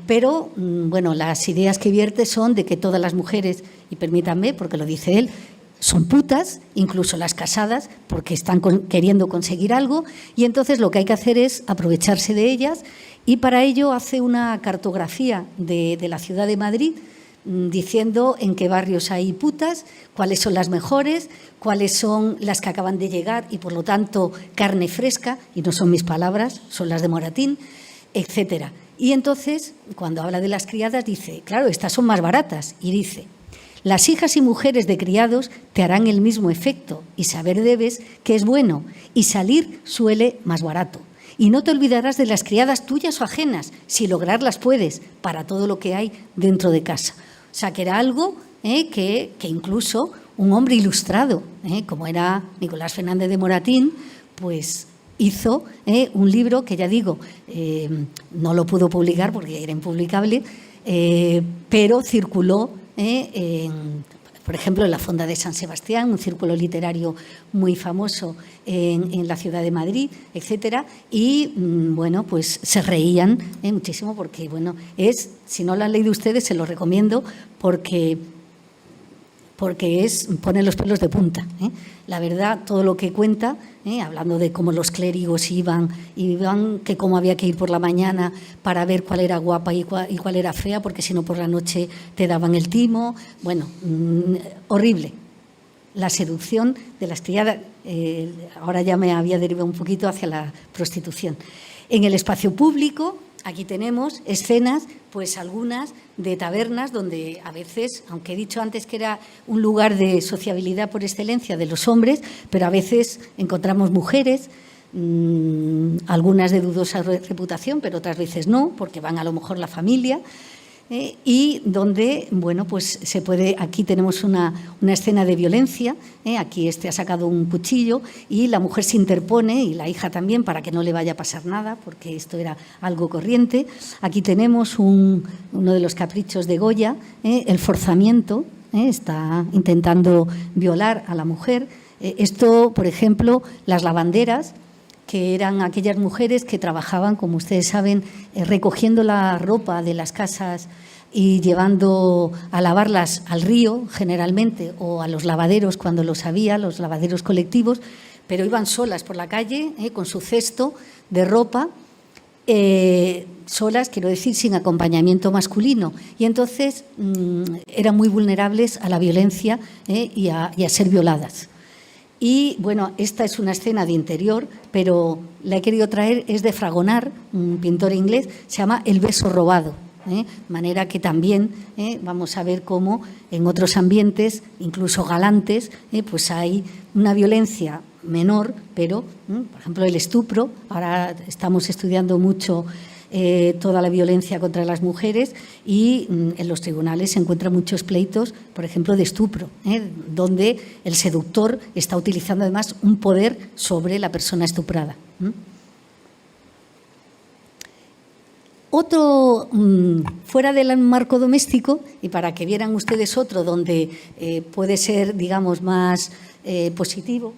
Pero, bueno, las ideas que vierte son de que todas las mujeres, y permítanme, porque lo dice él, son putas, incluso las casadas, porque están queriendo conseguir algo, y entonces lo que hay que hacer es aprovecharse de ellas, y para ello hace una cartografía de la ciudad de Madrid, diciendo en qué barrios hay putas, cuáles son las mejores, cuáles son las que acaban de llegar y, por lo tanto, carne fresca, y no son mis palabras, son las de Moratín, etcétera. Y entonces, cuando habla de las criadas, dice, claro, estas son más baratas, y dice: las hijas y mujeres de criados te harán el mismo efecto, y saber debes que es bueno, y salir suele más barato. Y no te olvidarás de las criadas tuyas o ajenas, si lograrlas puedes, para todo lo que hay dentro de casa. O sea, que era algo que incluso un hombre ilustrado, como era Nicolás Fernández de Moratín, pues hizo un libro que, ya digo, no lo pudo publicar porque era impublicable, pero circuló por ejemplo, en la Fonda de San Sebastián, un círculo literario muy famoso en la ciudad de Madrid, etcétera, y bueno, pues se reían muchísimo porque, bueno, si no lo han leído ustedes, se lo recomiendo porque pone los pelos de punta. La verdad, todo lo que cuenta, hablando de cómo los clérigos iban, que cómo había que ir por la mañana para ver cuál era guapa y cuál era fea, porque si no por la noche te daban el timo. Bueno, horrible. La seducción de las criadas, ahora ya me había derivado un poquito hacia la prostitución. En el espacio público, aquí tenemos escenas, pues algunas de tabernas donde a veces, aunque he dicho antes que era un lugar de sociabilidad por excelencia de los hombres, pero a veces encontramos mujeres, algunas de dudosa reputación, pero otras veces no, porque van a lo mejor la familia, y donde, bueno, pues se puede, aquí tenemos una escena de violencia, aquí ha sacado un cuchillo y la mujer se interpone, y la hija también, para que no le vaya a pasar nada, porque esto era algo corriente. Aquí tenemos uno de los caprichos de Goya, el forzamiento, está intentando violar a la mujer. Esto, por ejemplo, las lavanderas, que eran aquellas mujeres que trabajaban, como ustedes saben, recogiendo la ropa de las casas y llevando a lavarlas al río, generalmente, o a los lavaderos cuando los había, los lavaderos colectivos, pero iban solas por la calle con su cesto de ropa, solas, quiero decir, sin acompañamiento masculino. Y entonces eran muy vulnerables a la violencia y a ser violadas. Y, bueno, esta es una escena de interior, pero la he querido traer, es de Fragonard, un pintor inglés, se llama El beso robado. Manera que también vamos a ver cómo en otros ambientes, incluso galantes, pues hay una violencia menor, pero, por ejemplo, el estupro. Ahora estamos estudiando mucho toda la violencia contra las mujeres y en los tribunales se encuentran muchos pleitos, por ejemplo, de estupro, donde el seductor está utilizando además un poder sobre la persona estuprada. Otro, fuera del marco doméstico, y para que vieran ustedes otro donde puede ser, digamos, más positivo,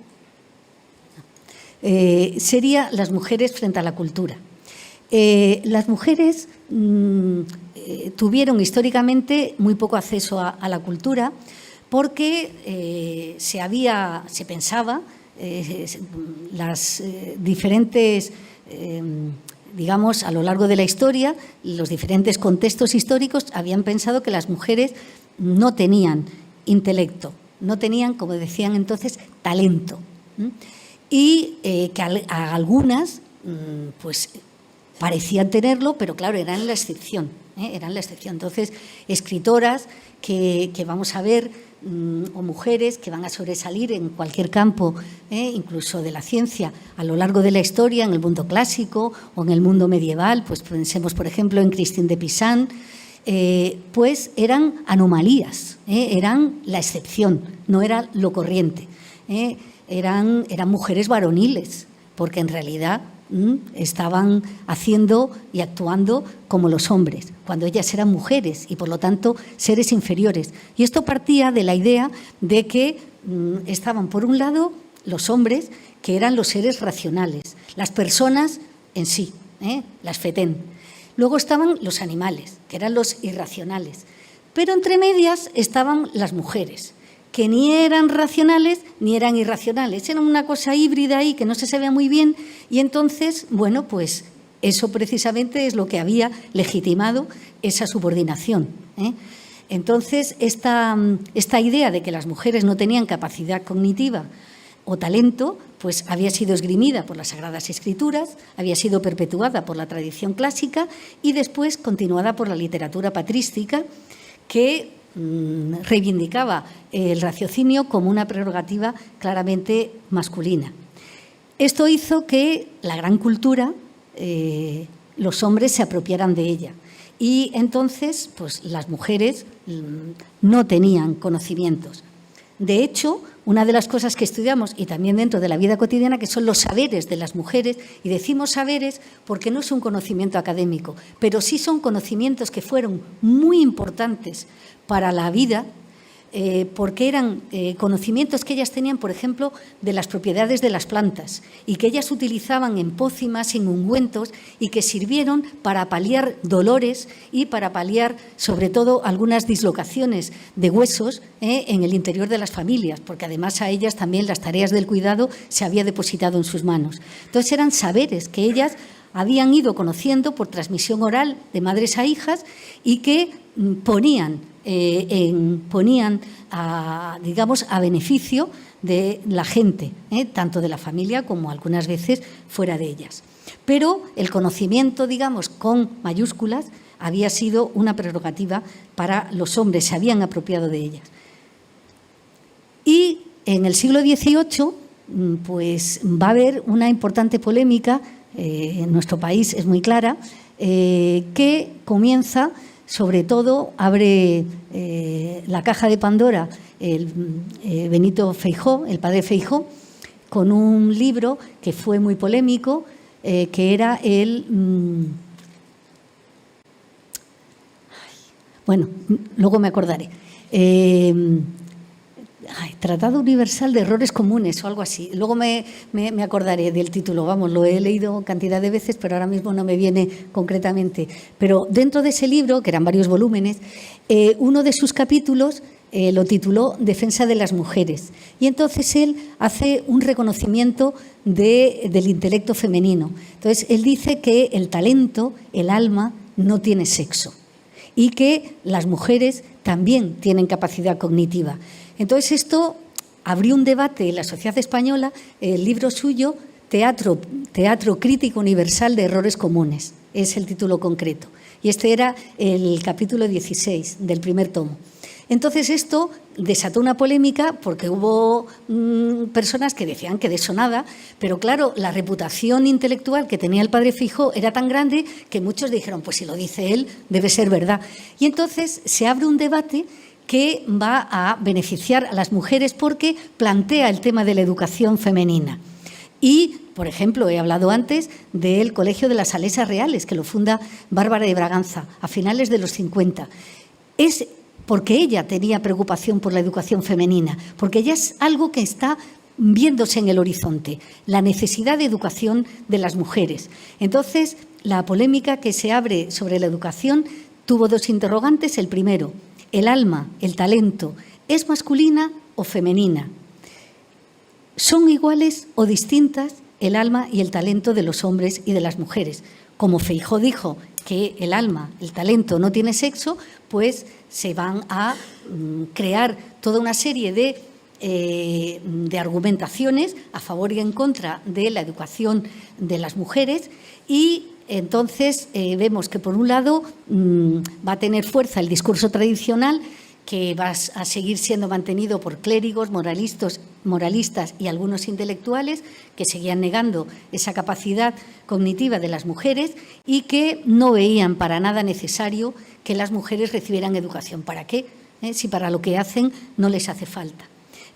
sería las mujeres frente a la cultura. Las mujeres tuvieron históricamente muy poco acceso a la cultura porque se pensaba las diferentes, digamos, a lo largo de la historia, los diferentes contextos históricos habían pensado que las mujeres no tenían intelecto, no tenían, como decían entonces, talento, y que a algunas, pues, parecían tenerlo, pero claro, eran la excepción. eran la excepción. Entonces, escritoras que vamos a ver, o mujeres que van a sobresalir en cualquier campo, incluso de la ciencia, a lo largo de la historia, en el mundo clásico o en el mundo medieval, pues pensemos, por ejemplo, en Christine de Pizan, pues eran anomalías, eran la excepción, no era lo corriente. Eran mujeres varoniles, porque en realidad estaban haciendo y actuando como los hombres, cuando ellas eran mujeres y, por lo tanto, seres inferiores. Y esto partía de la idea de que estaban, por un lado, los hombres, que eran los seres racionales, las personas en sí, las fetén. Luego estaban los animales, que eran los irracionales. Pero entre medias estaban las mujeres, que ni eran racionales ni eran irracionales. Eran una cosa híbrida ahí que no se sabía muy bien y entonces, bueno, pues eso precisamente es lo que había legitimado esa subordinación. Entonces, esta idea de que las mujeres no tenían capacidad cognitiva o talento, pues había sido esgrimida por las Sagradas Escrituras, había sido perpetuada por la tradición clásica y después continuada por la literatura patrística, que reivindicaba el raciocinio como una prerrogativa claramente masculina. Esto hizo que la gran cultura, los hombres se apropiaran de ella y entonces pues, las mujeres no tenían conocimientos. De hecho, una de las cosas que estudiamos, y también dentro de la vida cotidiana, que son los saberes de las mujeres, y decimos saberes porque no es un conocimiento académico, pero sí son conocimientos que fueron muy importantes para la vida, porque eran conocimientos que ellas tenían, por ejemplo, de las propiedades de las plantas y que ellas utilizaban en pócimas, en ungüentos y que sirvieron para paliar dolores y para paliar, sobre todo, algunas dislocaciones de huesos en el interior de las familias, porque además a ellas también las tareas del cuidado se había depositado en sus manos. Entonces eran saberes que ellas habían ido conociendo por transmisión oral de madres a hijas y que ponían a beneficio de la gente, tanto de la familia como algunas veces fuera de ellas. Pero el conocimiento, digamos, con mayúsculas, había sido una prerrogativa para los hombres, se habían apropiado de ellas. Y en el siglo XVIII, pues va a haber una importante polémica, en nuestro país es muy clara, que comienza, sobre todo, abre la caja de Pandora el Benito Feijóo, el padre Feijóo, con un libro que fue muy polémico, que era bueno, luego me acordaré. Tratado Universal de Errores Comunes o algo así. Luego me acordaré del título. Vamos, lo he leído cantidad de veces, pero ahora mismo no me viene concretamente. Pero dentro de ese libro, que eran varios volúmenes, uno de sus capítulos lo tituló Defensa de las mujeres. Y entonces él hace un reconocimiento del intelecto femenino. Entonces, él dice que el talento, el alma, no tiene sexo y que las mujeres también tienen capacidad cognitiva. Entonces, esto abrió un debate en la sociedad española, el libro suyo, Teatro Crítico Universal de Errores Comunes, es el título concreto. Y este era el capítulo 16 del primer tomo. Entonces, esto desató una polémica porque hubo personas que decían que de eso nada, pero claro, la reputación intelectual que tenía el padre Feijóo era tan grande que muchos dijeron, pues si lo dice él, debe ser verdad. Y entonces se abre un debate que va a beneficiar a las mujeres porque plantea el tema de la educación femenina. Y, por ejemplo, he hablado antes del Colegio de las Salesas Reales, que lo funda Bárbara de Braganza a finales de los 50. Es porque ella tenía preocupación por la educación femenina, porque ya es algo que está viéndose en el horizonte, la necesidad de educación de las mujeres. Entonces, la polémica que se abre sobre la educación tuvo dos interrogantes. El primero, ¿el alma, el talento, es masculina o femenina? ¿Son iguales o distintas el alma y el talento de los hombres y de las mujeres? Como Feijóo dijo que el alma, el talento no tiene sexo, pues se van a crear toda una serie de argumentaciones a favor y en contra de la educación de las mujeres y Entonces, vemos que, por un lado, va a tener fuerza el discurso tradicional, que va a seguir siendo mantenido por clérigos, moralistas y algunos intelectuales que seguían negando esa capacidad cognitiva de las mujeres y que no veían para nada necesario que las mujeres recibieran educación. ¿Para qué? Si para lo que hacen no les hace falta.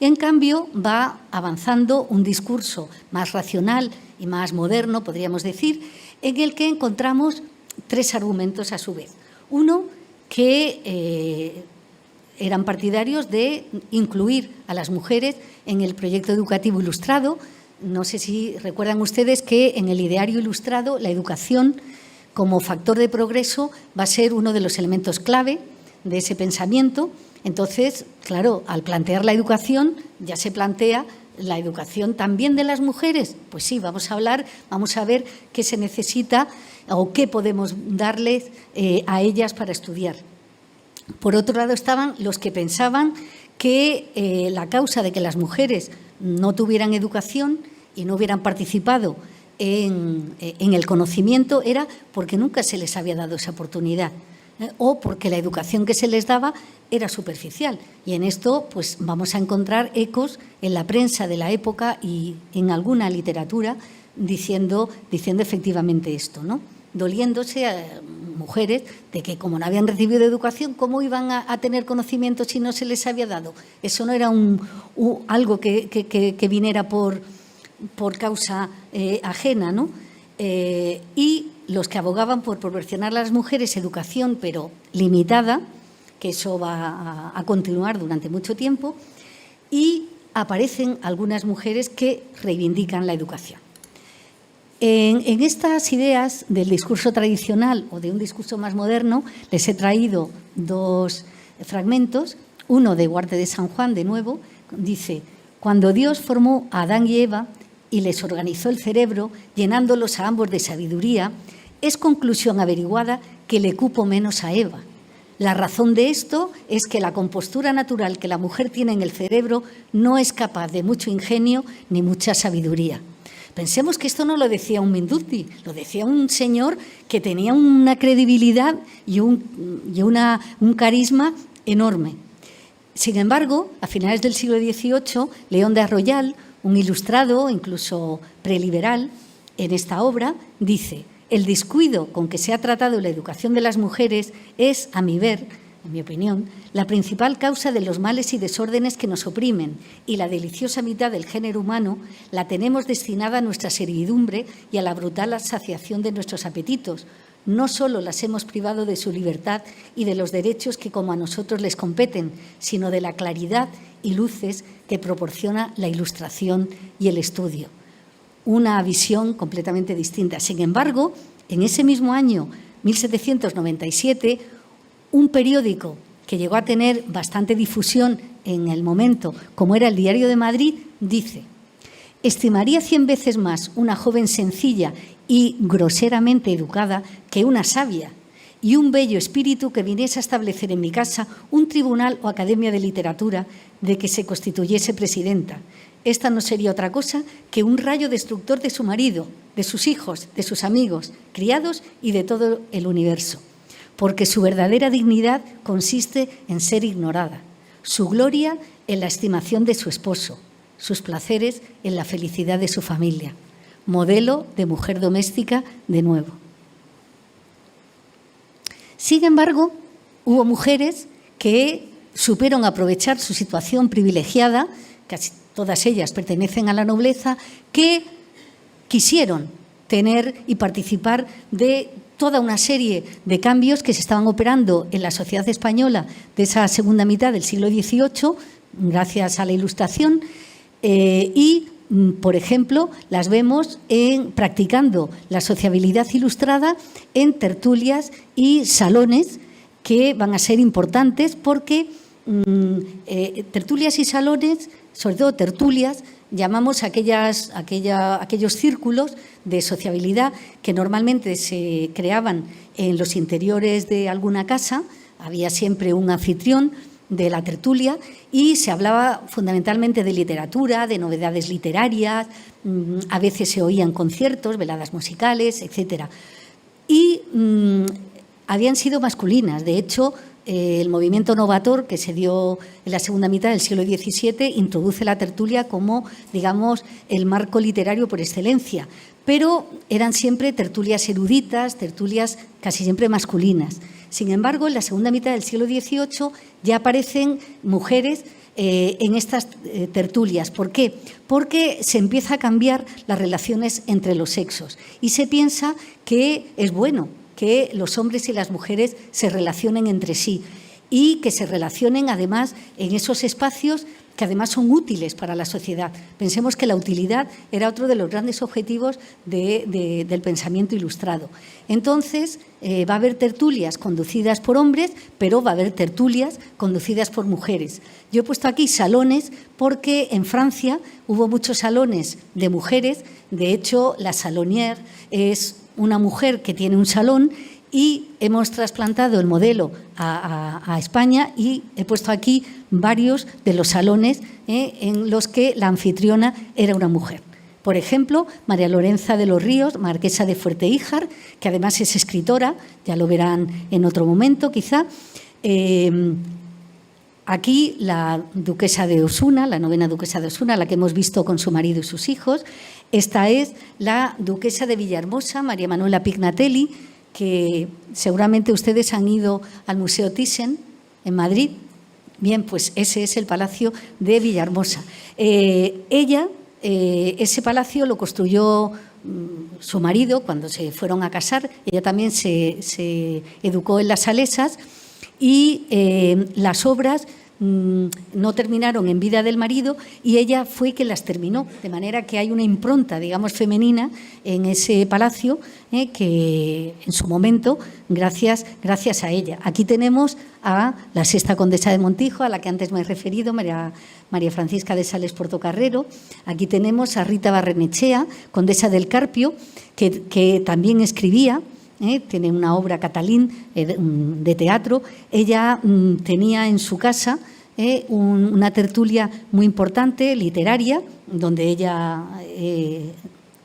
En cambio, va avanzando un discurso más racional y más moderno, podríamos decir, en el que encontramos tres argumentos a su vez. Uno, que eran partidarios de incluir a las mujeres en el proyecto educativo ilustrado. No sé si recuerdan ustedes que en el ideario ilustrado la educación como factor de progreso va a ser uno de los elementos clave de ese pensamiento. Entonces, claro, al plantear la educación ya se plantea la educación también de las mujeres. Pues sí, vamos a ver qué se necesita o qué podemos darles a ellas para estudiar. Por otro lado, estaban los que pensaban que la causa de que las mujeres no tuvieran educación y no hubieran participado en el conocimiento era porque nunca se les había dado esa oportunidad, o porque la educación que se les daba era superficial. Y en esto pues vamos a encontrar ecos en la prensa de la época y en alguna literatura diciendo efectivamente esto, ¿no? Doliéndose a mujeres de que, como no habían recibido educación, ¿cómo iban a tener conocimiento si no se les había dado? Eso no era algo que viniera por causa ajena, ¿no? Y los que abogaban por proporcionar a las mujeres educación, pero limitada, que eso va a continuar durante mucho tiempo, y aparecen algunas mujeres que reivindican la educación. En estas ideas del discurso tradicional o de un discurso más moderno les he traído dos fragmentos. Uno de Huarte de San Juan, de nuevo, dice: cuando Dios formó a Adán y Eva y les organizó el cerebro, llenándolos a ambos de sabiduría, es conclusión averiguada que le cupo menos a Eva. La razón de esto es que la compostura natural que la mujer tiene en el cerebro no es capaz de mucho ingenio ni mucha sabiduría. Pensemos que esto no lo decía un Mindundi, lo decía un señor que tenía una credibilidad y un carisma enorme. Sin embargo, a finales del siglo XVIII, León de Arroyal, un ilustrado, incluso preliberal, en esta obra, dice: el descuido con que se ha tratado la educación de las mujeres es, a mi ver, en mi opinión, la principal causa de los males y desórdenes que nos oprimen, y la deliciosa mitad del género humano la tenemos destinada a nuestra servidumbre y a la brutal saciación de nuestros apetitos. No solo las hemos privado de su libertad y de los derechos que como a nosotros les competen, sino de la claridad y luces que proporciona la ilustración y el estudio. Una visión completamente distinta. Sin embargo, en ese mismo año, 1797, un periódico que llegó a tener bastante difusión en el momento, como era el Diario de Madrid, dice: estimaría 100 veces más una joven sencilla y groseramente educada que una sabia, y un bello espíritu que viniese a establecer en mi casa un tribunal o academia de literatura de que se constituyese presidenta. Esta no sería otra cosa que un rayo destructor de su marido, de sus hijos, de sus amigos, criados y de todo el universo, porque su verdadera dignidad consiste en ser ignorada, su gloria en la estimación de su esposo, sus placeres en la felicidad de su familia. Modelo de mujer doméstica de nuevo. Sin embargo, hubo mujeres que supieron aprovechar su situación privilegiada, casi todas ellas pertenecen a la nobleza, que quisieron tener y participar de toda una serie de cambios que se estaban operando en la sociedad española de esa segunda mitad del siglo XVIII, gracias a la Ilustración, y, por ejemplo, las vemos practicando la sociabilidad ilustrada en tertulias y salones que van a ser importantes porque tertulias y salones, sobre todo tertulias, llamamos aquellos círculos de sociabilidad que normalmente se creaban en los interiores de alguna casa. Había siempre un anfitrión de la tertulia y se hablaba fundamentalmente de literatura, de novedades literarias, a veces se oían conciertos, veladas musicales, etcétera. y habían sido masculinas. De hecho, el movimiento novator que se dio en la segunda mitad del siglo XVII introduce la tertulia como, digamos, el marco literario por excelencia, pero eran siempre tertulias eruditas, tertulias casi siempre masculinas. Sin embargo, en la segunda mitad del siglo XVIII ya aparecen mujeres en estas tertulias. ¿Por qué? Porque se empieza a cambiar las relaciones entre los sexos y se piensa que es bueno que los hombres y las mujeres se relacionen entre sí y que se relacionen además en esos espacios que además son útiles para la sociedad. Pensemos que la utilidad era otro de los grandes objetivos del pensamiento ilustrado. Entonces, va a haber tertulias conducidas por hombres, pero va a haber tertulias conducidas por mujeres. Yo he puesto aquí salones porque en Francia hubo muchos salones de mujeres. De hecho, la salonière es una mujer que tiene un salón y hemos trasplantado el modelo a España y he puesto aquí varios de los salones en los que la anfitriona era una mujer. Por ejemplo, María Lorenza de los Ríos, marquesa de Fuerte-Híjar, que además es escritora, ya lo verán en otro momento quizá. Aquí la duquesa de Osuna, la novena duquesa de Osuna, la que hemos visto con su marido y sus hijos. Esta es la duquesa de Villahermosa, María Manuela Pignatelli, que seguramente ustedes han ido al Museo Thyssen en Madrid. Bien, pues ese es el Palacio de Villahermosa. Ese palacio lo construyó su marido cuando se fueron a casar. Ella también se educó en las Salesas y las obras no terminaron en vida del marido y ella fue quien las terminó, de manera que hay una impronta, digamos, femenina en ese palacio que en su momento, gracias a ella. Aquí tenemos a la sexta condesa de Montijo, a la que antes me he referido, María Francisca de Sales Portocarrero. Aquí tenemos a Rita Barrenechea, condesa del Carpio, que también escribía. Tiene una obra Catalín de teatro. Ella tenía en su casa una tertulia muy importante, literaria, donde ella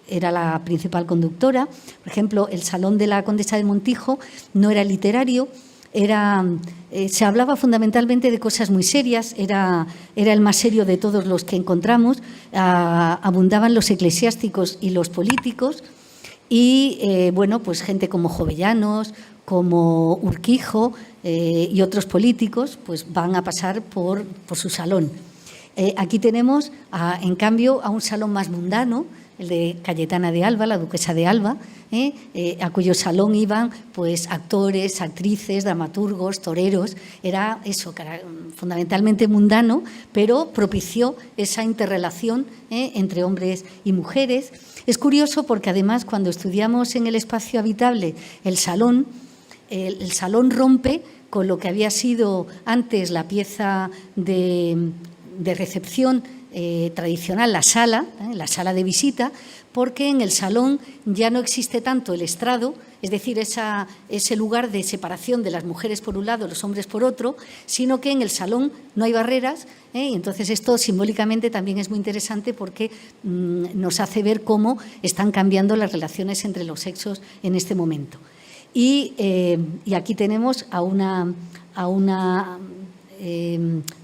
era la principal conductora. Por ejemplo, el salón de la condesa de Montijo no era literario, se hablaba fundamentalmente de cosas muy serias, era el más serio de todos los que encontramos. Abundaban los eclesiásticos y los políticos. Y, bueno, pues gente como Jovellanos, como Urquijo y otros políticos, pues van a pasar por su salón. Aquí tenemos, en cambio, a un salón más mundano, el de Cayetana de Alba, la duquesa de Alba, a cuyo salón iban pues actores, actrices, dramaturgos, toreros. Era eso, fundamentalmente mundano, pero propició esa interrelación entre hombres y mujeres. Es curioso porque además cuando estudiamos en el espacio habitable el salón rompe con lo que había sido antes la pieza de recepción tradicional, la sala de visita, porque en el salón ya no existe tanto el estrado, es decir, ese lugar de separación de las mujeres por un lado, los hombres por otro, sino que en el salón no hay barreras. Y entonces esto simbólicamente también es muy interesante porque nos hace ver cómo están cambiando las relaciones entre los sexos en este momento. Y aquí tenemos a una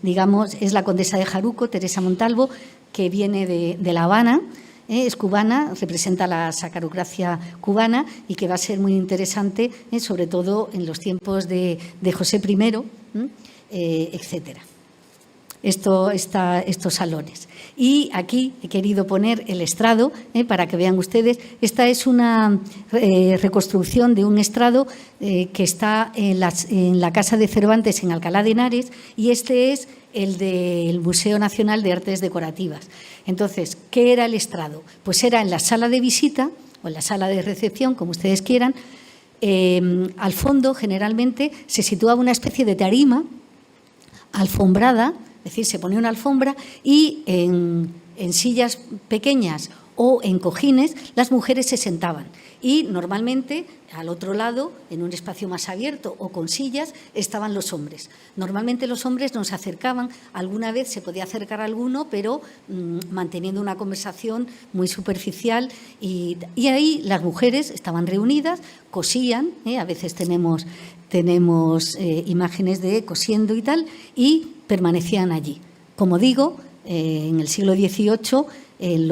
digamos, es la condesa de Jaruco, Teresa Montalvo, que viene de La Habana, es cubana, representa la sacarocracia cubana y que va a ser muy interesante, sobre todo en los tiempos de José I, etcétera. Estos salones. Y aquí he querido poner el estrado para que vean ustedes. Esta es una reconstrucción de un estrado que está en la Casa de Cervantes en Alcalá de Henares y este es el del Museo Nacional de Artes Decorativas. Entonces, ¿qué era el estrado? Pues era en la sala de visita o en la sala de recepción, como ustedes quieran. Al fondo, generalmente, se situaba una especie de tarima alfombrada. Es decir, se ponía una alfombra y en sillas pequeñas o en cojines, las mujeres se sentaban y normalmente al otro lado, en un espacio más abierto o con sillas, estaban los hombres. Normalmente los hombres nos acercaban, alguna vez se podía acercar a alguno, pero manteniendo una conversación muy superficial y ahí las mujeres estaban reunidas, cosían, a veces tenemos imágenes de cosiendo y tal, y permanecían allí. Como digo, en el siglo XVIII, en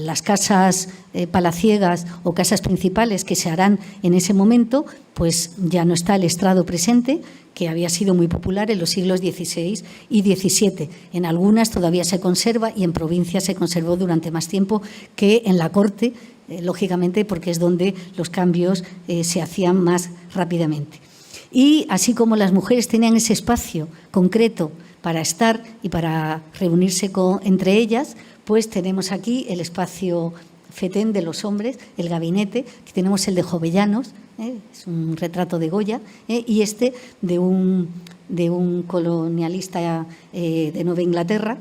las casas palaciegas o casas principales que se harán en ese momento, pues ya no está el estrado presente, que había sido muy popular en los siglos XVI y XVII. En algunas todavía se conserva y en provincias se conservó durante más tiempo que en la corte, lógicamente porque es donde los cambios se hacían más rápidamente. Y así como las mujeres tenían ese espacio concreto para estar y para reunirse entre ellas, pues tenemos aquí el espacio fetén de los hombres, el gabinete, que tenemos el de Jovellanos, es un retrato de Goya, y este de un colonialista de Nueva Inglaterra,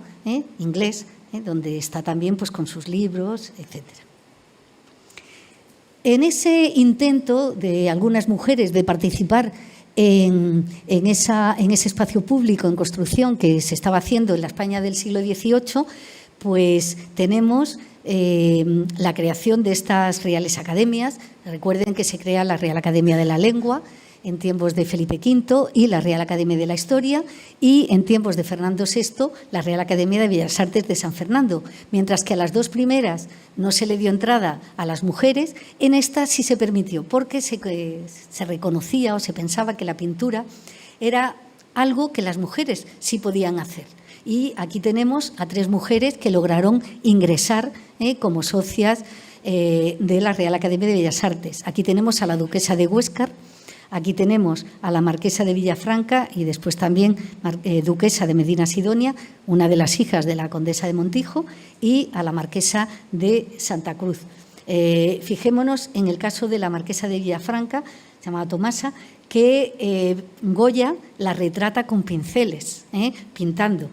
inglés, donde está también pues, con sus libros, etcétera. En ese intento de algunas mujeres de participar en ese espacio público en construcción que se estaba haciendo en la España del siglo XVIII, pues tenemos la creación de estas Reales Academias. Recuerden que se crea la Real Academia de la Lengua en tiempos de Felipe V y la Real Academia de la Historia, y en tiempos de Fernando VI la Real Academia de Bellas Artes de San Fernando. Mientras que a las dos primeras no se le dio entrada a las mujeres, en esta sí se permitió, porque se reconocía o se pensaba que la pintura era algo que las mujeres sí podían hacer. Y aquí tenemos a 3 mujeres que lograron ingresar como socias de la Real Academia de Bellas Artes. Aquí tenemos a la duquesa de Huéscar, aquí tenemos a la marquesa de Villafranca y después también duquesa de Medina Sidonia, una de las hijas de la condesa de Montijo, y a la marquesa de Santa Cruz. Fijémonos en el caso de la marquesa de Villafranca, llamada Tomasa, que Goya la retrata con pinceles, pintando,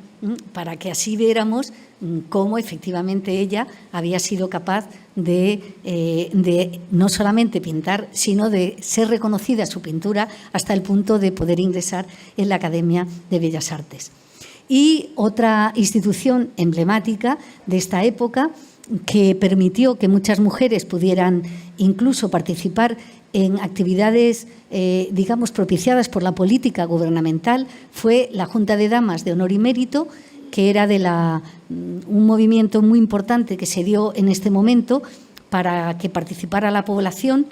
para que así viéramos cómo efectivamente ella había sido capaz de no solamente pintar, sino de ser reconocida su pintura hasta el punto de poder ingresar en la Academia de Bellas Artes. Y otra institución emblemática de esta época que permitió que muchas mujeres pudieran incluso participar en actividades, digamos, propiciadas por la política gubernamental, fue la Junta de Damas de Honor y Mérito, que era un movimiento muy importante que se dio en este momento para que participara la población.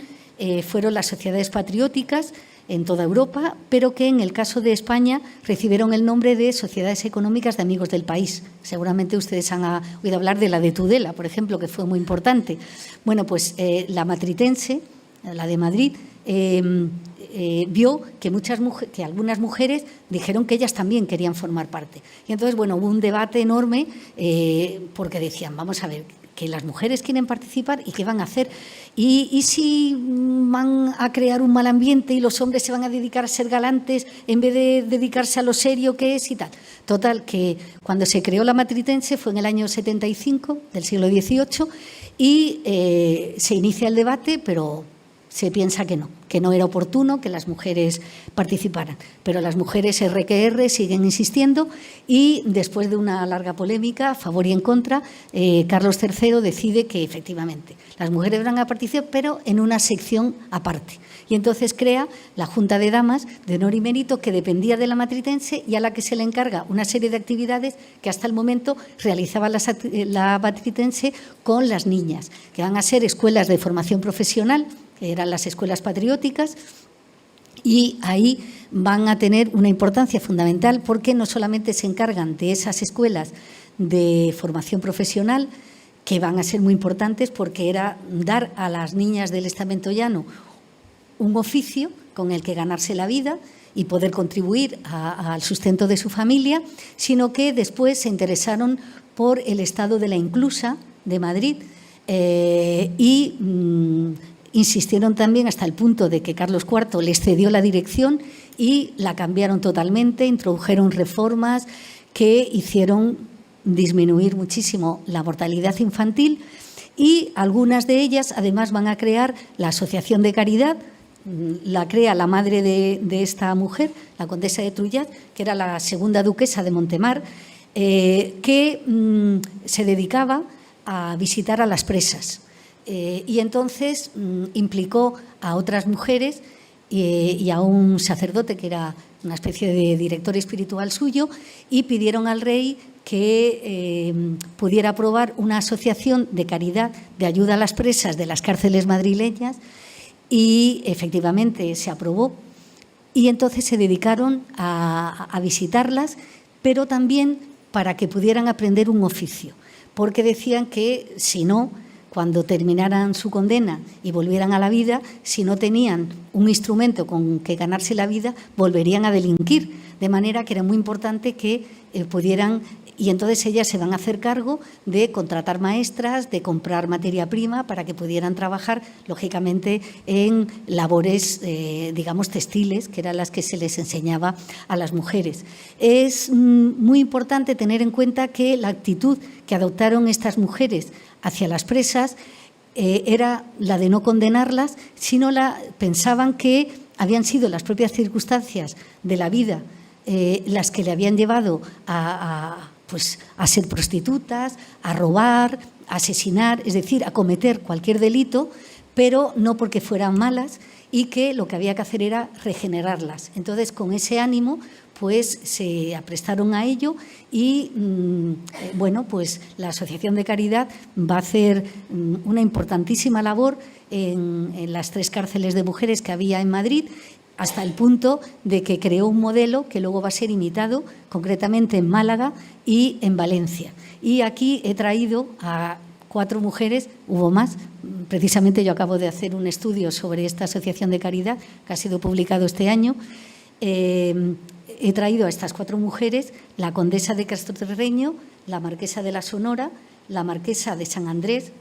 Fueron las sociedades patrióticas en toda Europa, pero que en el caso de España recibieron el nombre de Sociedades Económicas de Amigos del País. Seguramente ustedes han oído hablar de la de Tudela, por ejemplo, que fue muy importante. Bueno, pues la matritense, la de Madrid, vio que algunas mujeres dijeron que ellas también querían formar parte. Y entonces, bueno, hubo un debate enorme porque decían, vamos a ver, que las mujeres quieren participar y qué van a hacer. Y si van a crear un mal ambiente y los hombres se van a dedicar a ser galantes en vez de dedicarse a lo serio que es y tal. Total, que cuando se creó la matritense fue en el año 75 del siglo XVIII y se inicia el debate, pero se piensa que no era oportuno que las mujeres participaran. Pero las mujeres RQR siguen insistiendo y después de una larga polémica, a favor y en contra, Carlos III decide que efectivamente las mujeres van a participar, pero en una sección aparte. Y entonces crea la Junta de Damas de Honor y Mérito, que dependía de la matritense y a la que se le encarga una serie de actividades que hasta el momento realizaba la matritense con las niñas, que van a ser escuelas de formación profesional, que eran las escuelas patrióticas, y ahí van a tener una importancia fundamental porque no solamente se encargan de esas escuelas de formación profesional, que van a ser muy importantes porque era dar a las niñas del estamento llano un oficio con el que ganarse la vida y poder contribuir al sustento de su familia, sino que después se interesaron por el Estado de la Inclusa de Madrid y insistieron también hasta el punto de que Carlos IV les cedió la dirección y la cambiaron totalmente, introdujeron reformas que hicieron disminuir muchísimo la mortalidad infantil y algunas de ellas además van a crear la Asociación de Caridad. La crea la madre de esta mujer, la condesa de Trullat, que era la segunda duquesa de Montemar, que se dedicaba a visitar a las presas. Y entonces implicó a otras mujeres y a un sacerdote que era una especie de director espiritual suyo, y pidieron al rey que pudiera aprobar una asociación de caridad de ayuda a las presas de las cárceles madrileñas, y efectivamente se aprobó. Y entonces se dedicaron a visitarlas, pero también para que pudieran aprender un oficio, porque decían que si no, cuando terminaran su condena y volvieran a la vida, si no tenían un instrumento con que ganarse la vida, volverían a delinquir. De manera que era muy importante que pudieran, y entonces ellas se van a hacer cargo de contratar maestras, de comprar materia prima para que pudieran trabajar, lógicamente, en labores, digamos, textiles, que eran las que se les enseñaba a las mujeres. Es muy importante tener en cuenta que la actitud que adoptaron estas mujeres hacia las presas era la de no condenarlas, sino pensaban que habían sido las propias circunstancias de la vida las que le habían llevado a ser prostitutas, a robar, a asesinar, es decir, a cometer cualquier delito, pero no porque fueran malas, y que lo que había que hacer era regenerarlas. Entonces, con ese ánimo, pues se aprestaron a ello y, bueno, pues la Asociación de Caridad va a hacer una importantísima labor en las 3 cárceles de mujeres que había en Madrid, hasta el punto de que creó un modelo que luego va a ser imitado, concretamente en Málaga y en Valencia. Y aquí he traído a 4 mujeres, hubo más. Precisamente yo acabo de hacer un estudio sobre esta asociación de caridad que ha sido publicado este año. He traído a estas 4 mujeres: la condesa de Castroterreño, la marquesa de la Sonora, la marquesa de San Andrés,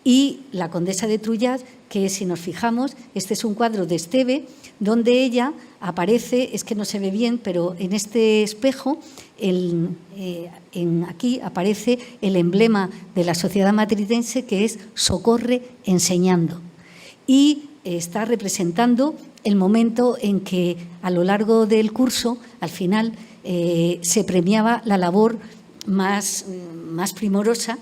y la condesa de Trullat, que, si nos fijamos, este es un cuadro de Esteve, donde ella aparece, es que no se ve bien, pero en este espejo, aquí aparece el emblema de la sociedad madridense, que es Socorre enseñando. Y está representando el momento en que, a lo largo del curso, al final, se premiaba la labor más primorosa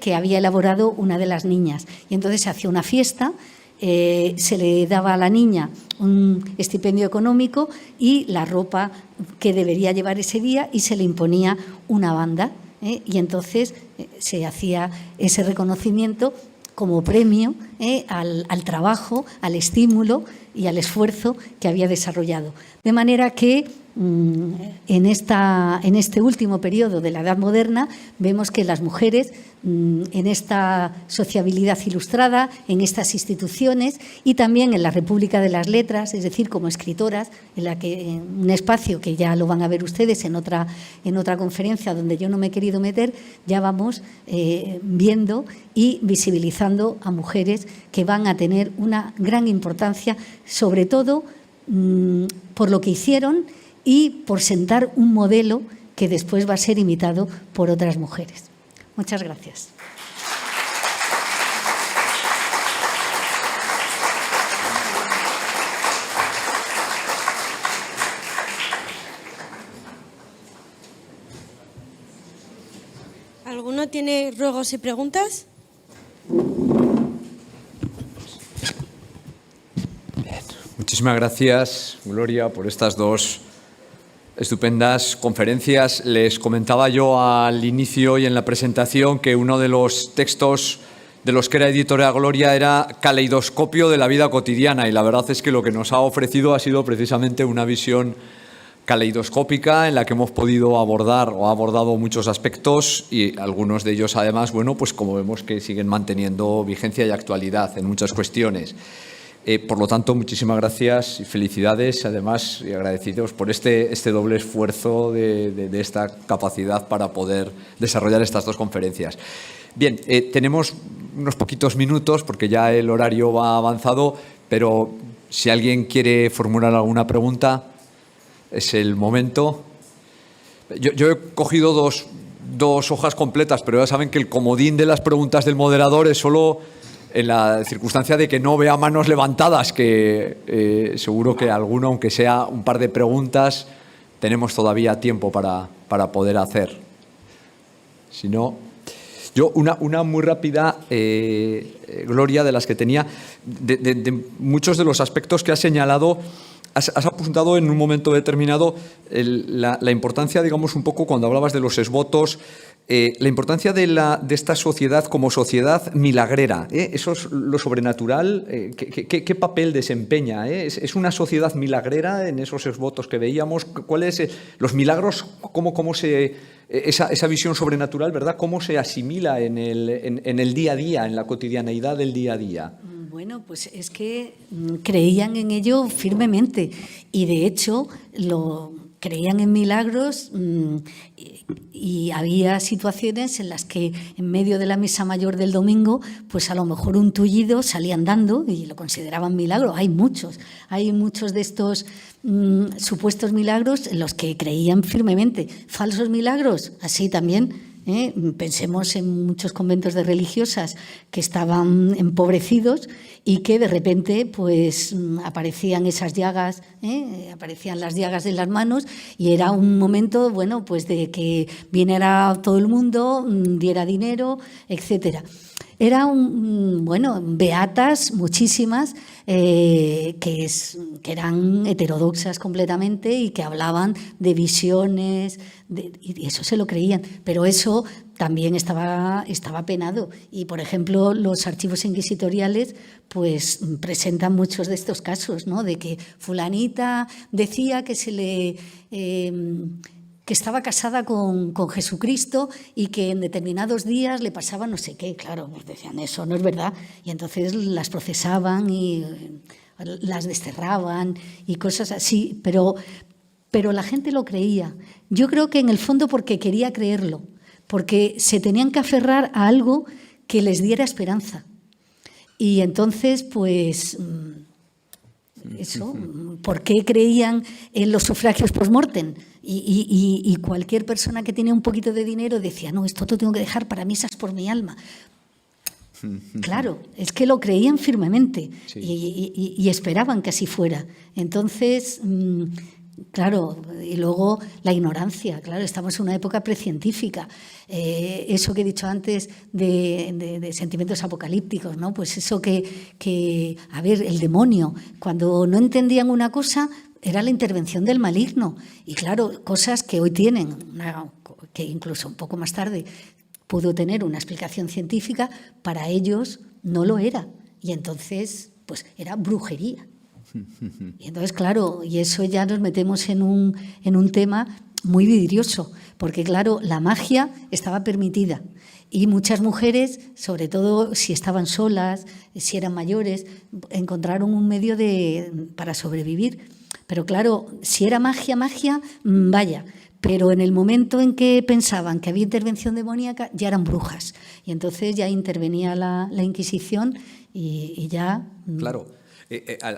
que había elaborado una de las niñas. Y entonces se hacía una fiesta, se le daba a la niña un estipendio económico y la ropa que debería llevar ese día, y se le imponía una banda, y entonces se hacía ese reconocimiento como premio al trabajo, al estímulo y al esfuerzo que había desarrollado. De manera que en este último periodo de la Edad Moderna vemos que las mujeres, en esta sociabilidad ilustrada, en estas instituciones y también en la República de las Letras, es decir, como escritoras, en un espacio que ya lo van a ver ustedes en otra conferencia donde yo no me he querido meter, ya vamos viendo y visibilizando a mujeres que van a tener una gran importancia, sobre todo por lo que hicieron y por sentar un modelo que después va a ser imitado por otras mujeres. Muchas gracias. ¿Alguno tiene ruegos y preguntas? Bien. Muchísimas gracias, Gloria, por estas 2 estupendas conferencias. Les comentaba yo al inicio y en la presentación que uno de los textos de los que era editora Gloria era Caleidoscopio de la vida cotidiana, y la verdad es que lo que nos ha ofrecido ha sido precisamente una visión caleidoscópica en la que hemos podido abordar o ha abordado muchos aspectos, y algunos de ellos, además, bueno, pues como vemos, que siguen manteniendo vigencia y actualidad en muchas cuestiones. Por lo tanto, muchísimas gracias y felicidades, además, y agradecidos por este doble esfuerzo de esta capacidad para poder desarrollar estas 2 conferencias. Bien, tenemos unos poquitos minutos porque ya el horario va avanzado, pero si alguien quiere formular alguna pregunta, es el momento. Yo he cogido 2 hojas completas, pero ya saben que el comodín de las preguntas del moderador es solo en la circunstancia de que no vea manos levantadas, que seguro que alguno, aunque sea un par de preguntas, tenemos todavía tiempo para poder hacer. Si no, yo una muy rápida, Gloria, de las que tenía, de muchos de los aspectos que has señalado. Has apuntado en un momento determinado la importancia, digamos, un poco cuando hablabas de los exvotos, la importancia de esta sociedad como sociedad milagrera. Eso es lo sobrenatural. ¿Qué papel desempeña? ¿Es una sociedad milagrera en esos exvotos que veíamos? ¿Cuáles los milagros? ¿Cómo se esa visión sobrenatural, verdad? ¿Cómo se asimila en el día a día, en la cotidianeidad del día a día? Bueno, pues es que creían en ello firmemente y de hecho creían en milagros y había situaciones en las que en medio de la misa mayor del domingo, pues a lo mejor un tullido salía andando y lo consideraban milagro. Hay muchos de estos supuestos milagros en los que creían firmemente. Falsos milagros, así también. Pensemos en muchos conventos de religiosas que estaban empobrecidos y que de repente pues aparecían esas llagas, aparecían las llagas en las manos y era un momento, bueno, pues de que viniera todo el mundo, diera dinero, etcétera. Era beatas, muchísimas, que eran heterodoxas completamente y que hablaban de visiones, y eso se lo creían. Pero eso también estaba penado. Y, por ejemplo, los archivos inquisitoriales pues presentan muchos de estos casos, ¿no? De que fulanita decía que que estaba casada con Jesucristo y que en determinados días le pasaba no sé qué. Claro, pues decían, eso no es verdad. Y entonces las procesaban y las desterraban y cosas así. Pero la gente lo creía. Yo creo que en el fondo porque quería creerlo, porque se tenían que aferrar a algo que les diera esperanza. Y entonces, pues eso, ¿por qué creían en los sufragios post-mortem? Y cualquier persona que tenía un poquito de dinero decía, no, esto lo tengo que dejar para misas por mi alma. Claro, es que lo creían firmemente, sí. y esperaban que así fuera. Entonces, claro, y luego la ignorancia, claro, estamos en una época precientífica. Eso que he dicho antes de sentimientos apocalípticos, ¿no? Pues eso que, a ver, el demonio, cuando no entendían una cosa, era la intervención del maligno. Y claro, cosas que hoy tienen, que incluso un poco más tarde pudo tener una explicación científica, para ellos no lo era. Y entonces, pues era brujería. Y entonces, claro, y eso ya nos metemos en un tema muy vidrioso, porque claro, la magia estaba permitida y muchas mujeres, sobre todo si estaban solas, si eran mayores, encontraron un medio para sobrevivir. Pero claro, si era magia, vaya, pero en el momento en que pensaban que había intervención demoníaca, ya eran brujas. Y entonces ya intervenía la Inquisición y ya... Claro.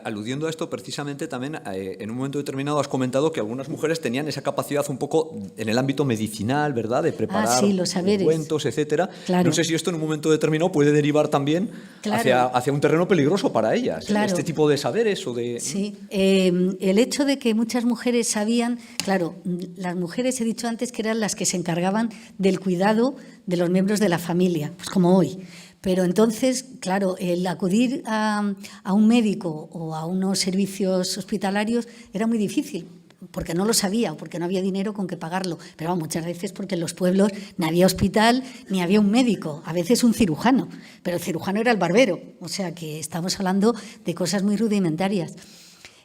Aludiendo a esto, precisamente también en un momento determinado has comentado que algunas mujeres tenían esa capacidad un poco en el ámbito medicinal, ¿verdad?, de preparar ungüentos, etcétera. Claro. No sé si esto en un momento determinado puede derivar también hacia un terreno peligroso para ellas, este tipo de saberes o de... Sí, el hecho de que muchas mujeres sabían, claro, las mujeres he dicho antes que eran las que se encargaban del cuidado de los miembros de la familia, pues como hoy. Pero entonces, claro, el acudir a un médico o a unos servicios hospitalarios era muy difícil, porque no lo sabía o porque no había dinero con que pagarlo. Pero muchas veces porque en los pueblos ni había hospital ni había un médico, a veces un cirujano, pero el cirujano era el barbero, o sea que estamos hablando de cosas muy rudimentarias.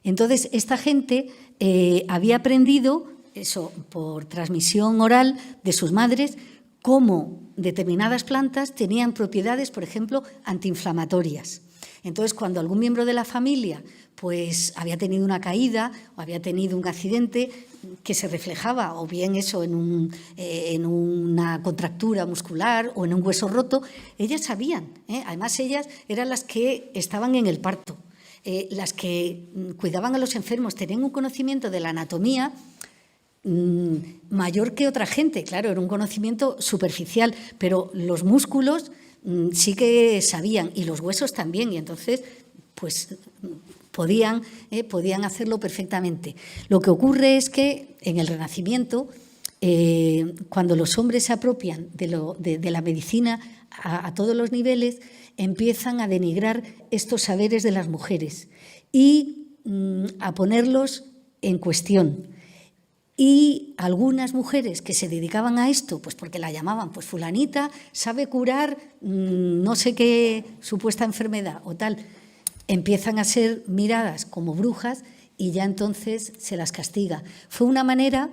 Entonces, esta gente había aprendido eso por transmisión oral de sus madres, cómo determinadas plantas tenían propiedades, por ejemplo, antiinflamatorias. Entonces, cuando algún miembro de la familia pues, había tenido una caída o había tenido un accidente que se reflejaba o bien eso en una contractura muscular o en un hueso roto, ellas sabían. Además, ellas eran las que estaban en el parto, las que cuidaban a los enfermos, tenían un conocimiento de la anatomía mayor que otra gente. Claro, era un conocimiento superficial, pero los músculos sí que sabían, y los huesos también, y entonces pues podían hacerlo perfectamente. Lo que ocurre es que en el Renacimiento, cuando los hombres se apropian de la medicina a todos los niveles, empiezan a denigrar estos saberes de las mujeres y a ponerlos en cuestión. Y algunas mujeres que se dedicaban a esto, pues porque la llamaban, pues fulanita sabe curar no sé qué supuesta enfermedad o tal, empiezan a ser miradas como brujas y ya entonces se las castiga. Fue una manera,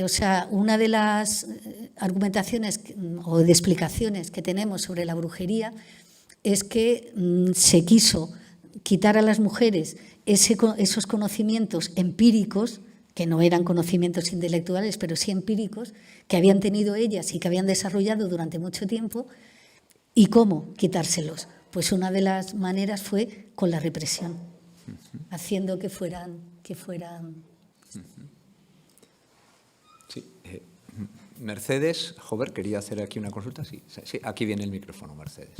o sea, una de las argumentaciones o de explicaciones que tenemos sobre la brujería es que se quiso quitar a las mujeres esos conocimientos empíricos, que no eran conocimientos intelectuales, pero sí empíricos, que habían tenido ellas y que habían desarrollado durante mucho tiempo. ¿Y cómo quitárselos? Pues una de las maneras fue con la represión, haciendo que fueran. Sí. Mercedes, Jover, quería hacer aquí una consulta. Sí, aquí viene el micrófono, Mercedes.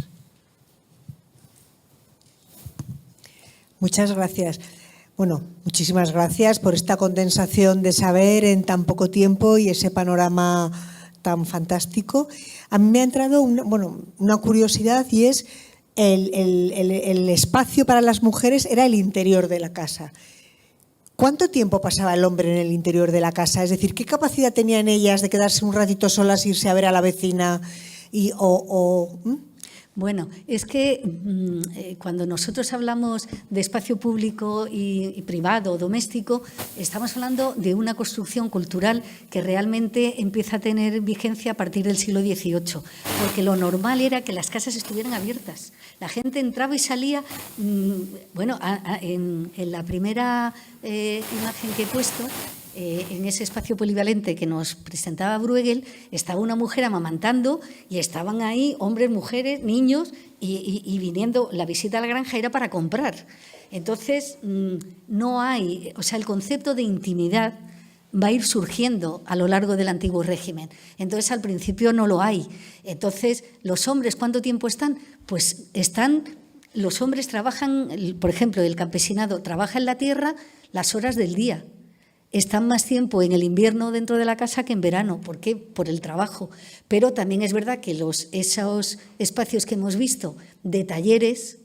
Muchas gracias. Bueno, muchísimas gracias por esta condensación de saber en tan poco tiempo y ese panorama tan fantástico. A mí me ha entrado una curiosidad, y es el espacio para las mujeres era el interior de la casa. ¿Cuánto tiempo pasaba el hombre en el interior de la casa? Es decir, ¿qué capacidad tenían ellas de quedarse un ratito solas, irse a ver a la vecina Bueno, es que cuando nosotros hablamos de espacio público y privado o doméstico, estamos hablando de una construcción cultural que realmente empieza a tener vigencia a partir del siglo XVIII, porque lo normal era que las casas estuvieran abiertas. La gente entraba y salía. En la primera imagen que he puesto, en ese espacio polivalente que nos presentaba Bruegel, estaba una mujer amamantando y estaban ahí hombres, mujeres, niños y viniendo. La visita a la granja era para comprar. Entonces, no hay, o sea, el concepto de intimidad va a ir surgiendo a lo largo del antiguo régimen. Entonces, al principio no lo hay. Entonces, los hombres, ¿cuánto tiempo están? Pues los hombres trabajan, por ejemplo, el campesinado trabaja en la tierra las horas del día. Están más tiempo en el invierno dentro de la casa que en verano. ¿Por qué? Por el trabajo. Pero también es verdad que esos espacios que hemos visto de talleres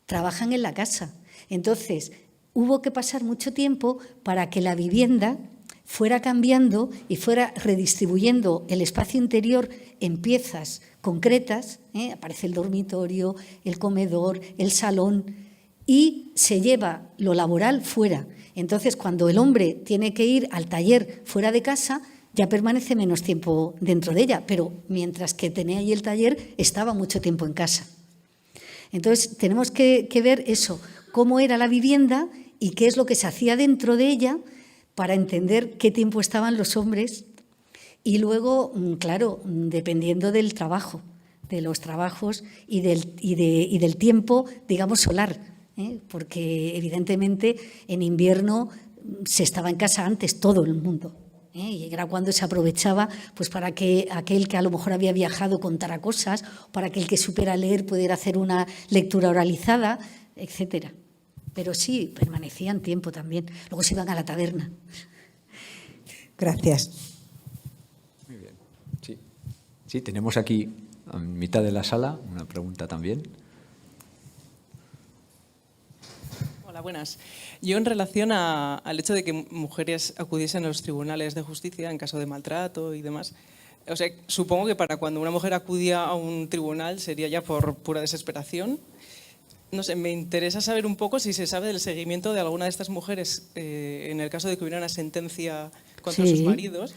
trabajan en la casa. Entonces, hubo que pasar mucho tiempo para que la vivienda fuera cambiando y fuera redistribuyendo el espacio interior en piezas concretas. Aparece el dormitorio, el comedor, el salón, y se lleva lo laboral fuera. Entonces, cuando el hombre tiene que ir al taller fuera de casa, ya permanece menos tiempo dentro de ella, pero mientras que tenía ahí el taller, estaba mucho tiempo en casa. Entonces, tenemos que ver eso, cómo era la vivienda y qué es lo que se hacía dentro de ella para entender qué tiempo estaban los hombres. Y luego, claro, dependiendo del trabajo, de los trabajos y del tiempo, digamos, solar. Porque evidentemente en invierno se estaba en casa antes todo el mundo, y era cuando se aprovechaba pues para que aquel que a lo mejor había viajado contara cosas, para que el que supiera leer pudiera hacer una lectura oralizada, etcétera. Pero sí, permanecían tiempo también. Luego se iban a la taberna. Gracias. Muy bien. Sí, tenemos aquí en mitad de la sala una pregunta también. Hola, buenas. Yo en relación al hecho de que mujeres acudiesen a los tribunales de justicia en caso de maltrato y demás, o sea, supongo que para cuando una mujer acudía a un tribunal sería ya por pura desesperación. No sé, me interesa saber un poco si se sabe del seguimiento de alguna de estas mujeres en el caso de que hubiera una sentencia contra sus maridos.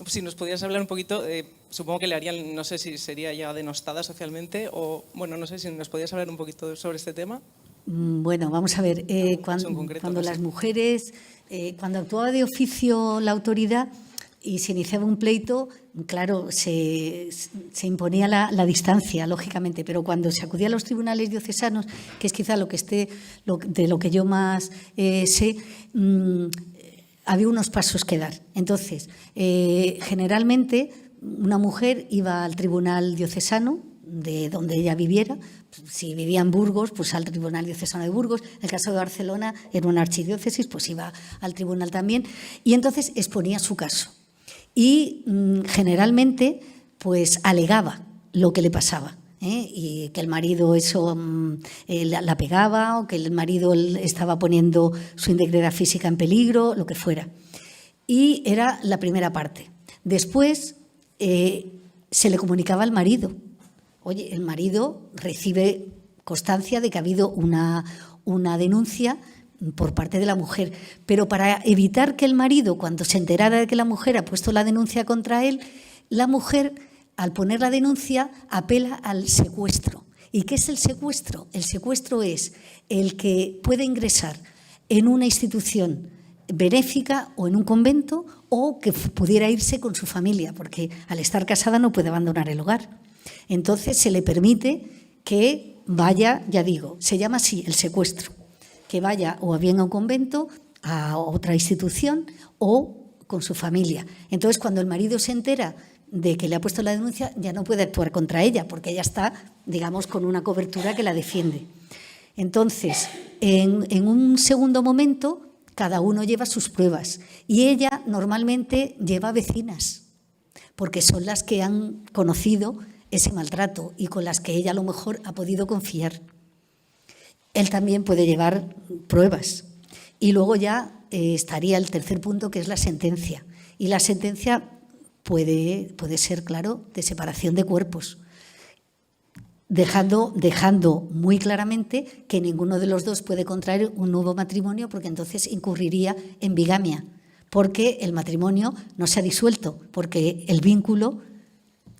Si nos podías hablar un poquito, supongo que le harían, no sé si sería ya denostada socialmente o, bueno, no sé si nos podías hablar un poquito sobre este tema. Bueno, vamos a ver, cuando las mujeres, cuando actuaba de oficio la autoridad y se iniciaba un pleito, claro, se imponía la distancia, lógicamente, pero cuando se acudía a los tribunales diocesanos, que es quizá de lo que yo más sé, había unos pasos que dar. Entonces, generalmente una mujer iba al tribunal diocesano de donde ella viviera. Si vivía en Burgos, pues al tribunal diocesano de Burgos. En el caso de Barcelona, era una archidiócesis, pues iba al tribunal también. Y entonces exponía su caso. Y generalmente, pues alegaba lo que le pasaba. Y que el marido la pegaba, o que el marido estaba poniendo su integridad física en peligro, lo que fuera. Y era la primera parte. Después se le comunicaba al marido. Oye, el marido recibe constancia de que ha habido una denuncia por parte de la mujer, pero para evitar que el marido, cuando se enterara de que la mujer ha puesto la denuncia contra él, la mujer, al poner la denuncia, apela al secuestro. ¿Y qué es el secuestro? El secuestro es el que puede ingresar en una institución benéfica o en un convento, o que pudiera irse con su familia, porque al estar casada no puede abandonar el hogar. Entonces se le permite que vaya, ya digo, se llama así el secuestro, que vaya o bien a un convento, a otra institución, o con su familia. Entonces, cuando el marido se entera de que le ha puesto la denuncia, ya no puede actuar contra ella, porque ella está, digamos, con una cobertura que la defiende. Entonces, en un segundo momento, cada uno lleva sus pruebas, y ella normalmente lleva vecinas, porque son las que han conocido ese maltrato y con las que ella a lo mejor ha podido confiar. Él también puede llevar pruebas. Y luego ya estaría el tercer punto, que es la sentencia. Y la sentencia puede ser, claro, de separación de cuerpos, dejando muy claramente que ninguno de los dos puede contraer un nuevo matrimonio, porque entonces incurriría en bigamia, porque el matrimonio no se ha disuelto, porque el vínculo,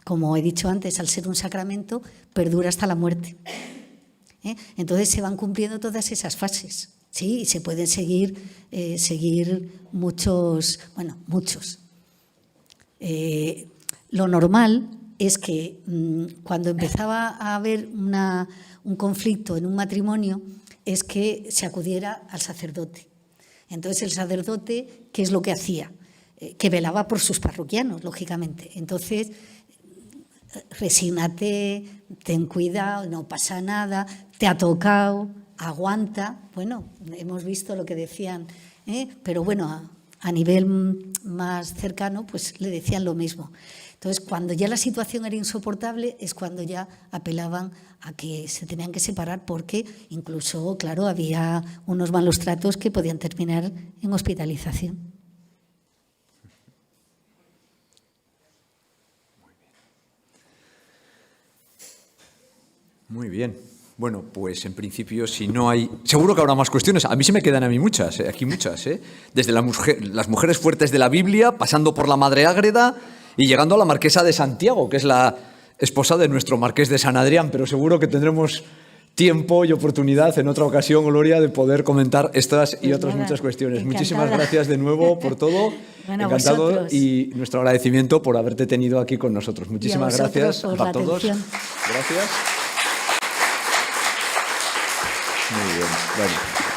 como he dicho antes, al ser un sacramento, perdura hasta la muerte. Entonces se van cumpliendo todas esas fases, ¿sí? Y se pueden seguir muchos. Lo normal es que cuando empezaba a haber un conflicto en un matrimonio, es que se acudiera al sacerdote. Entonces el sacerdote, ¿qué es lo que hacía? Que velaba por sus parroquianos, lógicamente. Entonces, resígnate, ten cuidado, no pasa nada, te ha tocado, aguanta. Bueno, hemos visto lo que decían, pero bueno, a nivel más cercano, pues le decían lo mismo. Entonces, cuando ya la situación era insoportable, es cuando ya apelaban a que se tenían que separar, porque incluso, claro, había unos malos tratos que podían terminar en hospitalización. Muy bien. Bueno, pues en principio, si no hay... Seguro que habrá más cuestiones. A mí se me quedan muchas, aquí muchas. Desde las mujeres fuertes de la Biblia, pasando por la Madre Ágreda y llegando a la Marquesa de Santiago, que es la esposa de nuestro Marqués de San Adrián. Pero seguro que tendremos tiempo y oportunidad en otra ocasión, Gloria, de poder comentar estas y otras muchas cuestiones. Encantada. Muchísimas gracias de nuevo por todo. Bueno, encantado, vosotros. Y nuestro agradecimiento por haberte tenido aquí con nosotros. Muchísimas gracias por la a todos. atención. Gracias. Muy bien. Bueno.